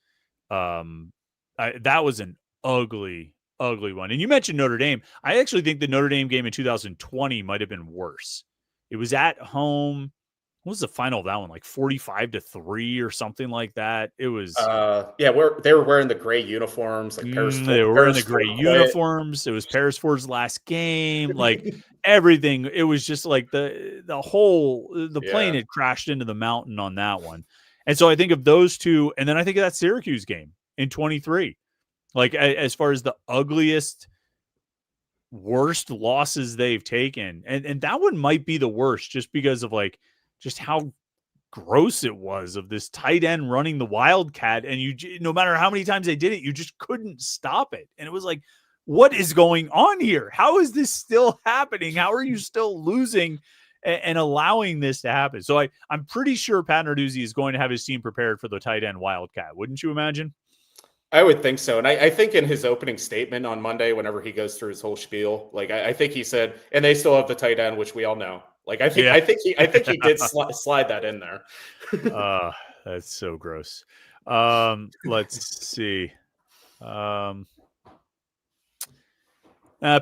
That was an ugly one. And you mentioned Notre Dame. I actually think the Notre Dame game in 2020 might have been worse. It was at home. What was the final of that one? Like 45-3 or something like that. It was they were wearing the gray uniforms, like they were wearing the gray uniforms. It was Paris Ford's last game. Like everything. It was just like the plane had crashed into the mountain on that one. And so I think of those two, and then I think of that Syracuse game in 23. Like as far as the ugliest, worst losses they've taken. And that one might be the worst just because of like just how gross it was of this tight end running the Wildcat. And no matter how many times they did it, you just couldn't stop it. And it was like, what is going on here? How is this still happening? How are you still losing and allowing this to happen? So I'm pretty sure Pat Narduzzi is going to have his team prepared for the tight end Wildcat. Wouldn't you imagine? I would think so. And I think in his opening statement on Monday, whenever he goes through his whole spiel, like I think he said, and they still have the tight end, which we all know. Like I think he did slide that in there. That's so gross. Let's see.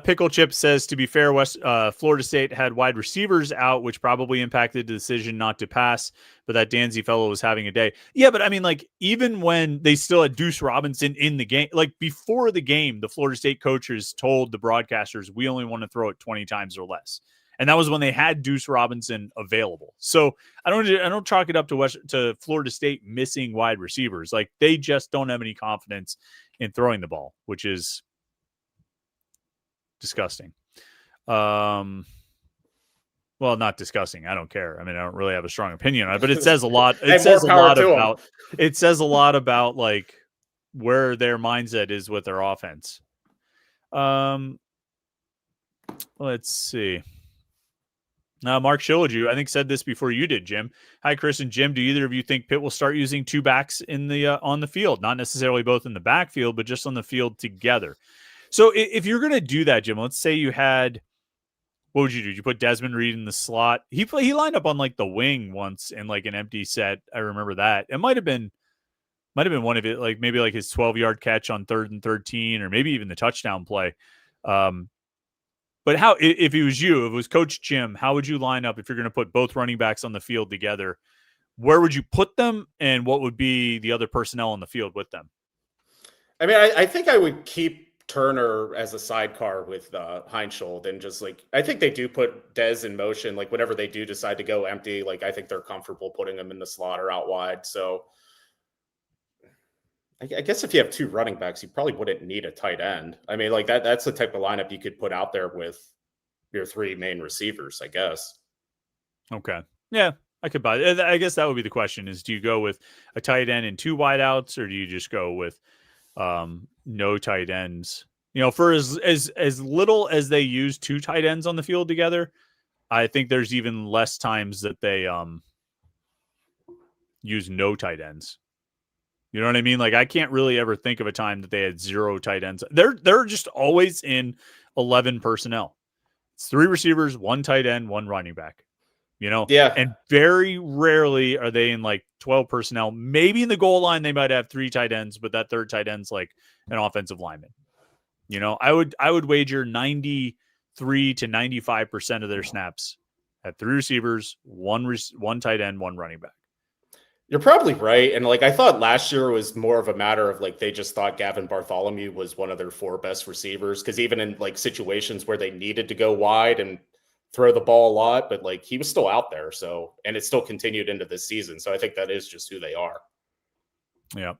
Pickle Chip says, to be fair, Florida State had wide receivers out, which probably impacted the decision not to pass, but that Danzy fellow was having a day. Yeah, but I mean, like, even when they still had Deuce Robinson in the game, like before the game, the Florida State coaches told the broadcasters, we only want to throw it 20 times or less. And that was when they had Deuce Robinson available. So I don't chalk it up to Florida State missing wide receivers. Like, they just don't have any confidence in throwing the ball, which is disgusting. Well, not disgusting. I don't care. I mean, I don't really have a strong opinion on it, but it says a lot. It says a lot about like where their mindset is with their offense. Let's see. Mark Shillaju, I think, said this before you did, Jim. Hi, Chris and Jim. Do either of you think Pitt will start using two backs in the on the field? Not necessarily both in the backfield, but just on the field together. So if you're going to do that, Jim, let's say you had, what would you do? Did you put Desmond Reed in the slot? He lined up on like the wing once in like an empty set. I remember that. It might have been one of it, like maybe like his 12-yard catch on 3rd and 13, or maybe even the touchdown play. But how, if it was you, if it was Coach Jim, how would you line up if you're going to put both running backs on the field together? Where would you put them, and what would be the other personnel on the field with them? I mean, I think I would keep Turner as a sidecar with Hechel, then just like, I think they do put Dez in motion, like whenever they do decide to go empty, like I think they're comfortable putting him in the slot or out wide. So I guess if you have two running backs, you probably wouldn't need a tight end. I mean, like that's the type of lineup you could put out there with your three main receivers, I guess. Okay. Yeah, I could buy it. I guess that would be the question is, do you go with a tight end and two wideouts, or do you just go with no tight ends? You know, for as little as they use two tight ends on the field together, I think there's even less times that they use no tight ends. You know what I mean? Like, I can't really ever think of a time that they had zero tight ends. They're just always in 11 personnel. It's 3 receivers, 1 tight end, 1 running back. You know? Yeah. And very rarely are they in like 12 personnel. Maybe in the goal line they might have 3 tight ends, but that third tight end's like an offensive lineman. You know, I would wager 93 to 95% of their snaps had 3 receivers, 1 tight end, 1 running back. You're probably right. And like, I thought last year was more of a matter of like, they just thought Gavin Bartholomew was one of their 4 best receivers. Cause even in like situations where they needed to go wide and throw the ball a lot, but like he was still out there. So, and it still continued into this season. So I think that is just who they are. Yeah.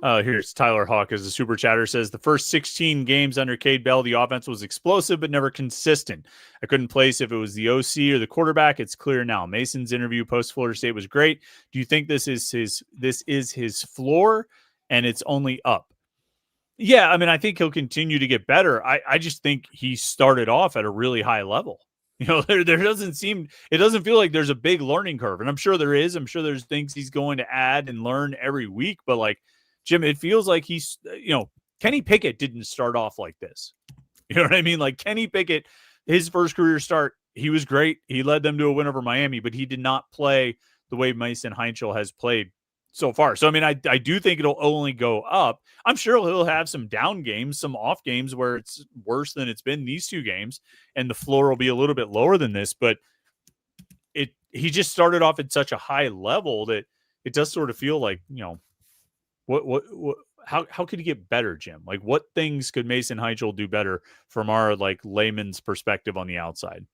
Here's Tyler Hawk as a super chatter says, the first 16 games under Cade Bell, the offense was explosive, but never consistent. I couldn't place if it was the OC or the quarterback. It's clear now. Mason's interview post Florida State was great. Do you think this is his floor and it's only up? Yeah. I mean, I think he'll continue to get better. I just think he started off at a really high level. You know, it doesn't feel like there's a big learning curve, and I'm sure there is. I'm sure there's things he's going to add and learn every week, but like, Jim, it feels like he's, Kenny Pickett didn't start off like this. You know what I mean? Like Kenny Pickett, his first career start, he was great. He led them to a win over Miami, but he did not play the way Mason Hechel has played so far. So, I mean, I do think it'll only go up. I'm sure he'll have some down games, some off games where it's worse than it's been these 2 games, and the floor will be a little bit lower than this. But he just started off at such a high level that it does sort of feel like, what how could he get better, Jim? Like, what things could Mason Hechel do better from our like layman's perspective on the outside?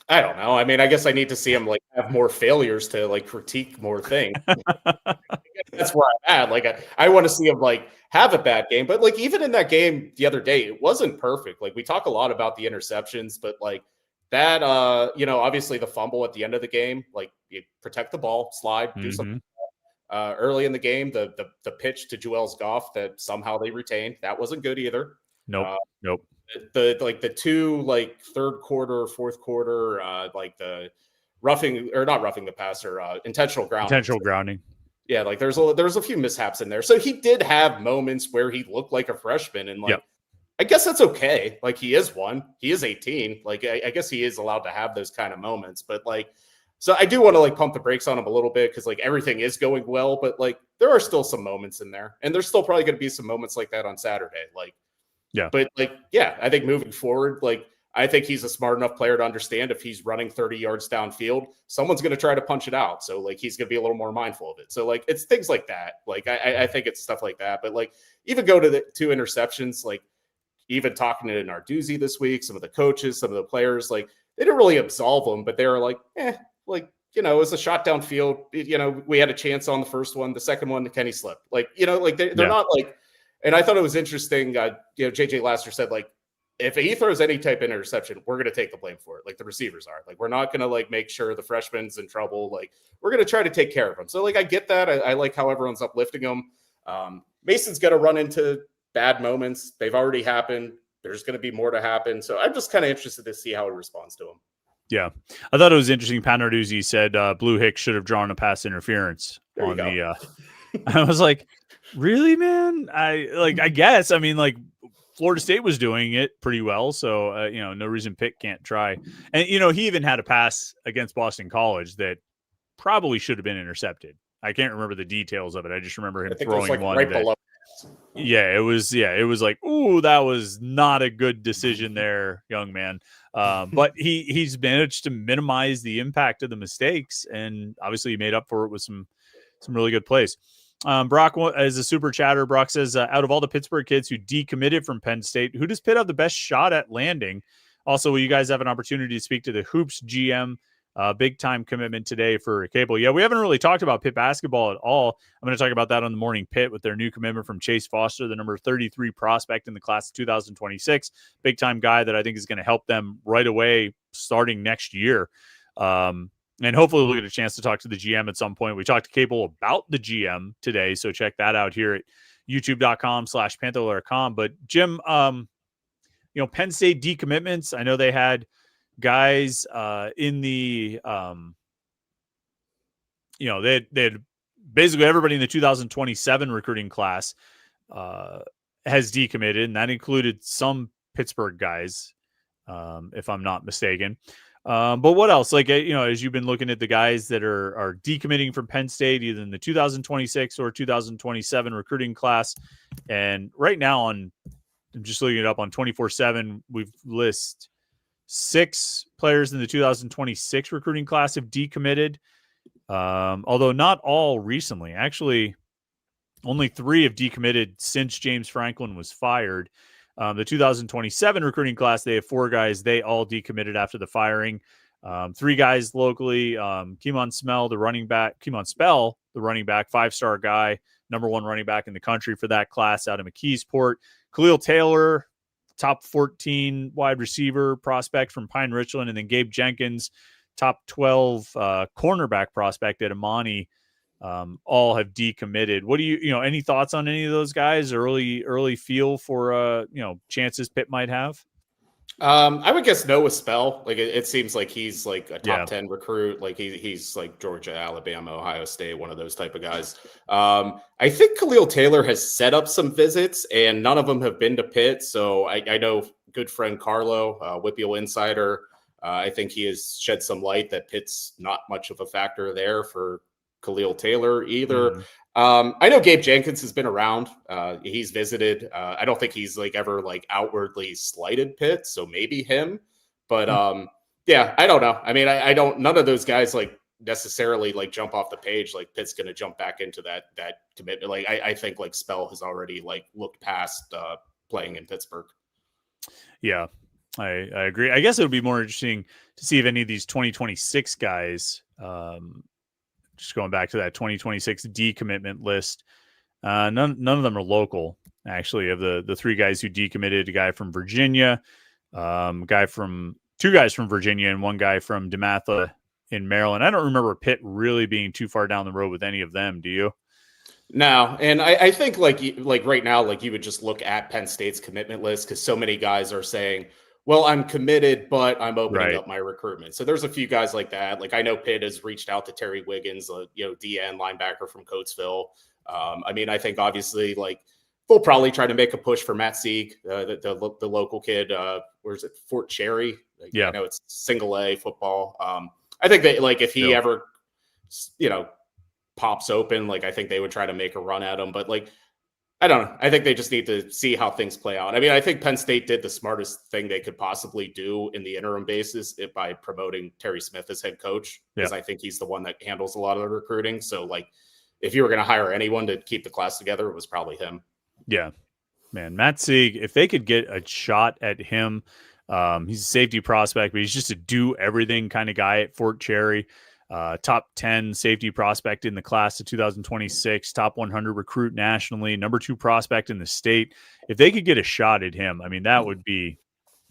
I don't know. I mean, I guess I need to see him like have more failures to like critique more things. That's where I'm at. Like, I want to see him like have a bad game, but like even in that game the other day, it wasn't perfect. Like we talk a lot about the interceptions, but like that, obviously the fumble at the end of the game, like you protect the ball, slide, do something. Early in the game, the pitch to Joel's Goff that somehow they retained, that wasn't good either. Nope. The 2 like third quarter, fourth quarter, like the roughing or not roughing the passer, intentional grounding. Yeah, like there's a few mishaps in there. So he did have moments where he looked like a freshman, and like I guess that's okay. Like he is 18. Like I guess he is allowed to have those kind of moments, but like. So I do want to like pump the brakes on him a little bit because like everything is going well, but like there are still some moments in there, and there's still probably going to be some moments like that on Saturday. But I think moving forward, like I think he's a smart enough player to understand if he's running 30 yards downfield, someone's going to try to punch it out. So like he's going to be a little more mindful of it. So like it's things like that. Like I think it's stuff like that. But like even go to the 2 interceptions, like even talking to Narduzzi this week, some of the coaches, some of the players, like they didn't really absolve them, but they were like, it was a shot downfield. We had a chance on the first one. The second one, Kenny slipped. Like, they're not like, and I thought it was interesting. JJ Laster said, like, if he throws any type of interception, we're going to take the blame for it. Like the receivers are. Like, we're not going to like make sure the freshman's in trouble. Like, we're going to try to take care of him. So, like, I get that. I like how everyone's uplifting him. Mason's going to run into bad moments. They've already happened. There's going to be more to happen. So I'm just kind of interested to see how he responds to him. Yeah, I thought it was interesting. Narduzzi said Blue Hicks should have drawn a pass interference on the. I was like, really, man? I guess. I mean, like Florida State was doing it pretty well, so no reason Pitt can't try. And he even had a pass against Boston College that probably should have been intercepted. I can't remember the details of it. I just remember him throwing one right below. Yeah, it was like, ooh, that was not a good decision there, young man. But he's managed to minimize the impact of the mistakes, and obviously he made up for it with some really good plays. Brock, as a super chatter, Brock says, out of all the Pittsburgh kids who decommitted from Penn State, who does Pitt have the best shot at landing? Also, will you guys have an opportunity to speak to the Hoops GM? Big time commitment today for Cable. Yeah, we haven't really talked about Pitt basketball at all. I'm going to talk about that on the Morning Pit with their new commitment from Chase Foster, the number 33 prospect in the class of 2026. Big time guy that I think is going to help them right away starting next year. And hopefully we'll get a chance to talk to the GM at some point. We talked to Cable about the GM today, so check that out here at youtube.com/Panther-Lair.com. But Jim, Penn State decommitments, I know they had guys in the they had basically everybody in the 2027 recruiting class has decommitted, and that included some Pittsburgh guys, if I'm not mistaken. But what else? Like, as you've been looking at the guys that are decommitting from Penn State, either in the 2026 or 2027 recruiting class, and right now I'm just looking it up on 24/7, we've listed 6 players in the 2026 recruiting class have decommitted, although not all recently. Actually, only 3 have decommitted since James Franklin was fired. The 2027 recruiting class, they have 4 guys. They all decommitted after the firing. 3 guys locally. Keemon Spell, the running back, 5-star guy, number 1 running back in the country for that class out of McKeesport. Khalil Taylor, top 14 wide receiver prospect from Pine Richland, and then Gabe Jenkins, top 12 cornerback prospect at Amani, all have decommitted. What do you any thoughts on any of those guys? Early feel for chances Pitt might have? I would guess no with Spell. Like it seems like he's like a top 10 recruit. Like he's like Georgia, Alabama, Ohio State, one of those type of guys. I think Khalil Taylor has set up some visits, and none of them have been to Pitt. So I know good friend Carlo, Whippeal Insider. I think he has shed some light that Pitt's not much of a factor there for Khalil Taylor either. Mm. I know Gabe Jenkins has been around. He's visited. I don't think he's like ever like outwardly slighted Pitt, so maybe him. But yeah, I don't know. I mean, I don't. None of those guys like necessarily like jump off the page. Like Pitt's going to jump back into that commitment. Like I think like Spell has already like looked past playing in Pittsburgh. Yeah, I agree. I guess it would be more interesting to see if any of these 2026 guys, just going back to that 2026 decommitment list, none of them are local. Actually, of the three guys who decommitted, a guy from Virginia, two guys from Virginia, and one guy from DeMatha in Maryland. I don't remember Pitt really being too far down the road with any of them. Do you? No, and I think like right now, like you would just look at Penn State's commitment list because so many guys are saying, "Well, I'm committed, but I'm opening up my recruitment." So there's a few guys like that. Like I know Pitt has reached out to Terry Wiggins, DN linebacker from Coatesville. I mean, I think obviously like they'll probably try to make a push for Matt Sieg, the local kid. Where is it? Fort Cherry. Like, yeah, I know it's single A football. I think that like if he ever, pops open, like I think they would try to make a run at him, but like I don't know. I think they just need to see how things play out. I mean, I think Penn State did the smartest thing they could possibly do in the interim basis by promoting Terry Smith as head coach, because I think he's the one that handles a lot of the recruiting. So like if you were going to hire anyone to keep the class together, it was probably him. Yeah, man, Matt Sieg, if they could get a shot at him, he's a safety prospect, but he's just a do everything kind of guy at Fort Cherry. Top 10 safety prospect in the class of 2026, top 100 recruit nationally, number 2 prospect in the state. If they could get a shot at him, I mean, that would be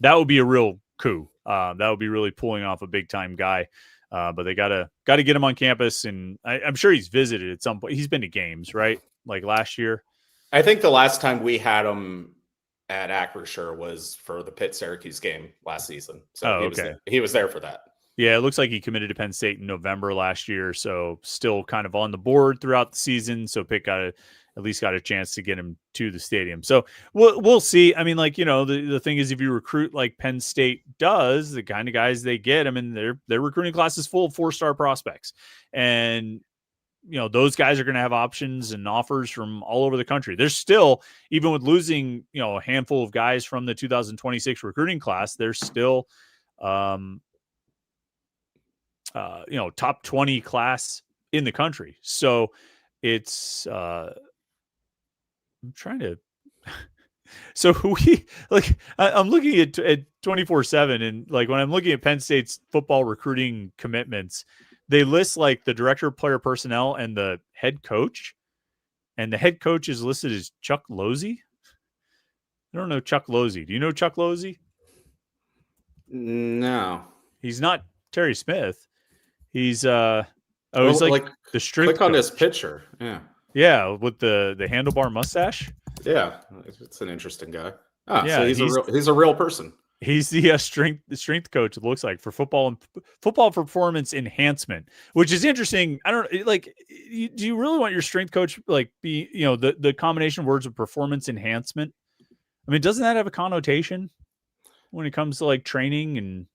a real coup. That would be really pulling off a big time guy. But they gotta get him on campus, and I'm sure he's visited at some point. He's been to games, right? Like last year. I think the last time we had him at Acrisure was for the Pitt-Syracuse game last season. So he was there for that. Yeah, it looks like he committed to Penn State in November last year, so still kind of on the board throughout the season. So Pitt at least got a chance to get him to the stadium. So we'll see. I mean, like, the thing is, if you recruit like Penn State does, the kind of guys they get, I mean, their recruiting class is full of 4-star prospects, and those guys are going to have options and offers from all over the country. There's still, even with losing, a handful of guys from the 2026 recruiting class, there's still top 20 class in the country. So it's I'm trying to so I'm looking at 24/7, and like when I'm looking at Penn State's football recruiting commitments, they list like the director of player personnel and the head coach, and the head coach is listed as Chuck Losey. I don't know Chuck Losey. Do you know Chuck Losey? No, he's not Terry Smith. He's he's like the strength click on coach. this picture. Yeah, with the handlebar mustache. Yeah, it's an interesting guy. Yeah, so he's a real person. He's the strength coach, it looks like, for football performance enhancement, which is interesting. I don't like. Do you really want your strength coach like be the combination of words of performance enhancement? I mean, doesn't that have a connotation when it comes to like training and?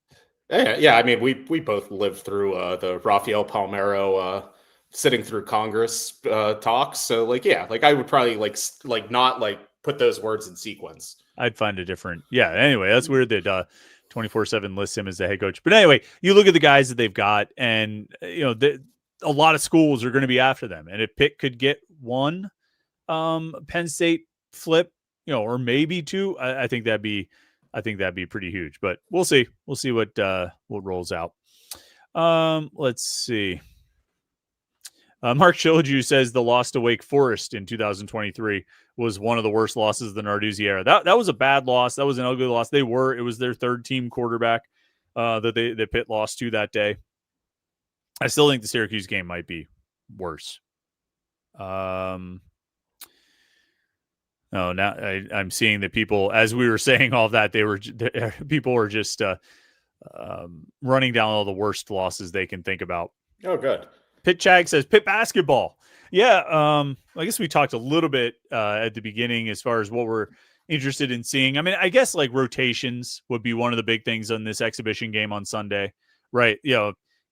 Yeah. I mean, we both lived through the Rafael Palmeiro sitting through Congress talks. So like, yeah, like I would probably like not like put those words in sequence. I'd find a different. Yeah. Anyway, that's weird that 24/7 lists him as the head coach. But anyway, you look at the guys that they've got, and a lot of schools are going to be after them. And if Pitt could get one Penn State flip, or maybe two, I think that'd be pretty huge. But we'll see. We'll see what rolls out. Let's see. Mark Shilaju says the loss to Wake Forest in 2023 was one of the worst losses of the Narduzzi era. That was a bad loss. That was an ugly loss. It was their third team quarterback that Pitt lost to that day. I still think the Syracuse game might be worse. No, now I'm seeing that people, as we were saying all that, people were just running down all the worst losses they can think about. Oh, good. Pitt Chag says Pitt basketball. Yeah, I guess we talked a little bit at the beginning as far as what we're interested in seeing. I mean, I guess like rotations would be one of the big things on this exhibition game on Sunday, right?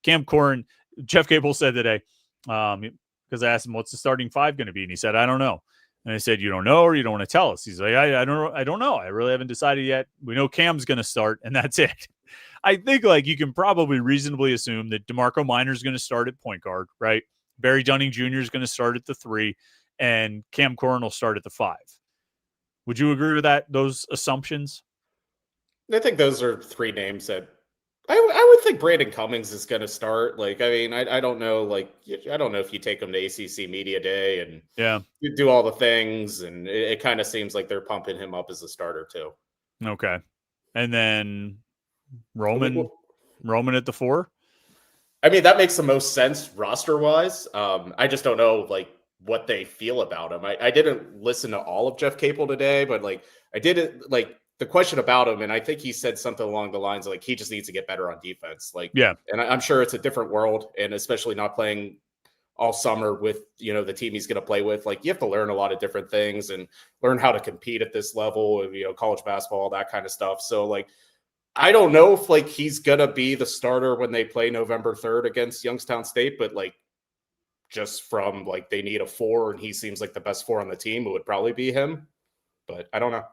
Cam Corn, Jeff Gable said today, Because I asked him, what's the starting five going to be? And he said, I don't know. And I said, you don't know, or you don't want to tell us? He's like, I don't know. I really haven't decided yet. We know Cam's going to start, and that's it. I think like you can probably reasonably assume that DeMarco Minor is going to start at point guard, right? Barry Dunning Jr. is going to start at the 3, and Cam Corrin will start at the 5. Would you agree with that? Those assumptions? I think those are 3 names that I would think Brandon Cummings is going to start. Like, I mean, I don't know. Like, I don't know if you take him to ACC Media Day and you do all the things, and it kind of seems like they're pumping him up as a starter too. Okay, and then Roman at the 4. I mean, that makes the most sense roster wise. I just don't know like what they feel about him. I didn't listen to all of Jeff Capel today, but like I did like the question about him, and I think he said something along the lines of like he just needs to get better on defense. Like, and I'm sure it's a different world, and especially not playing all summer with the team he's going to play with. Like, you have to learn a lot of different things and learn how to compete at this level of college basketball, that kind of stuff. So like, I don't know if like he's gonna be the starter when they play November 3rd against Youngstown State, but like just from like they need a 4 and he seems like the best 4 on the team, it would probably be him. But I don't know.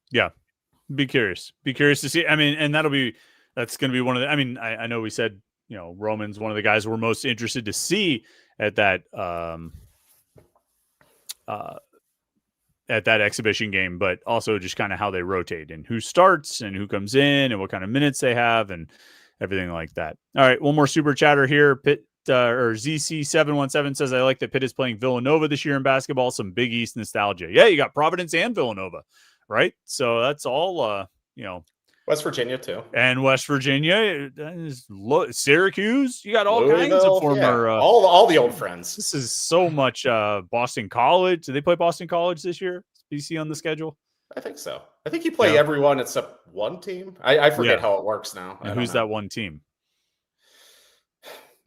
Yeah. Be curious to see. I mean, and that's gonna be one of the I know we said, Roman's one of the guys we're most interested to see at that exhibition game, but also just kind of how they rotate and who starts and who comes in and what kind of minutes they have and everything like that. All right, one more super chatter here. Pitt or ZC717 says, I like that Pitt is playing Villanova this year in basketball. Some Big East nostalgia. Yeah, you got Providence and Villanova, right? So that's all, West Virginia too. And West Virginia, Syracuse. You got all kinds of former, all the old friends. This is so much Boston College. Do they play Boston College this year? BC on the schedule? I think so. I think you play everyone except one team. I forget how it works now. And who's that one team?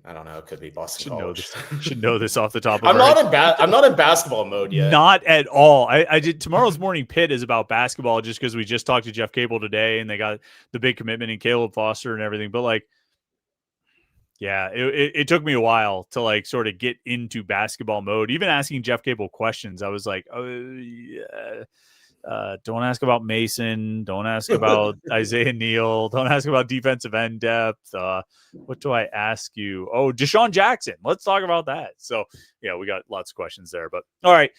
I don't know. It could be Boston College. Should know this off the top of I'm not in basketball mode yet. Not at all. I did. Tomorrow's morning Pitt is about basketball just because we just talked to Jeff Capel today and they got the big commitment in Caleb Foster and everything. But like, yeah, it took me a while to like sort of get into basketball mode. Even asking Jeff Capel questions, I was like, oh yeah. Don't ask about Mason. Don't ask about Isaiah Neal. Don't ask about defensive end depth. What do I ask you? Oh, Deshaun Jackson. Let's talk about that. So, yeah, we got lots of questions there. But, all right.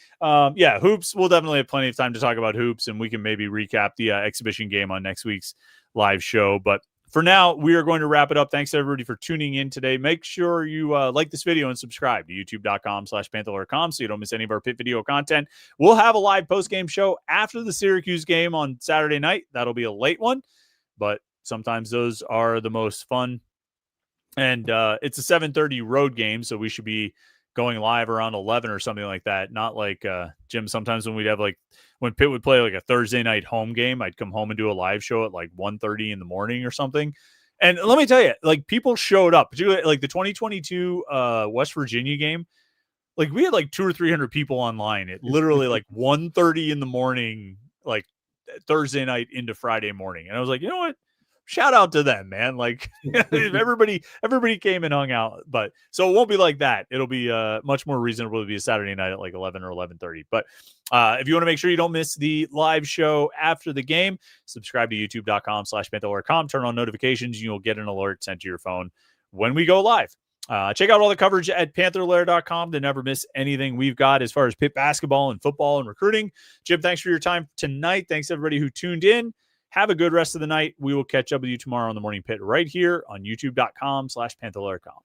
Hoops. We'll definitely have plenty of time to talk about hoops, and we can maybe recap the exhibition game on next week's live show. But for now, we are going to wrap it up. Thanks, everybody, for tuning in today. Make sure you like this video and subscribe to youtube.com/Panther-Lair.com so you don't miss any of our Pitt video content. We'll have a live post-game show after the Syracuse game on Saturday night. That'll be a late one, but sometimes those are the most fun. And it's a 7:30 road game, so we should be going live around 11 or something like that. Not like Jim, sometimes when we'd have when Pitt would play like a Thursday night home game, I'd come home and do a live show at like 1:30 in the morning or something. And let me tell you, like people showed up, particularly like the 2022 West Virginia game. Like we had like 200 or 300 people online at literally like 1:30 in the morning, like Thursday night into Friday morning. And I was like, you know what? Shout out to them, man. Like everybody came and hung out, but so it won't be like that. It'll be much more reasonable to be a Saturday night at like 11 or 11:30. But if you want to make sure you don't miss the live show after the game, subscribe to youtube.com/Panther-Lair.com, turn on notifications. You'll get an alert sent to your phone when we go live. Check out all the coverage at Panther-Lair.com to never miss anything we've got as far as Pitt basketball and football and recruiting. Jim, thanks for your time tonight. Thanks everybody who tuned in. Have a good rest of the night. We will catch up with you tomorrow on the Morning Pit right here on youtube.com/Panther-Lair.com.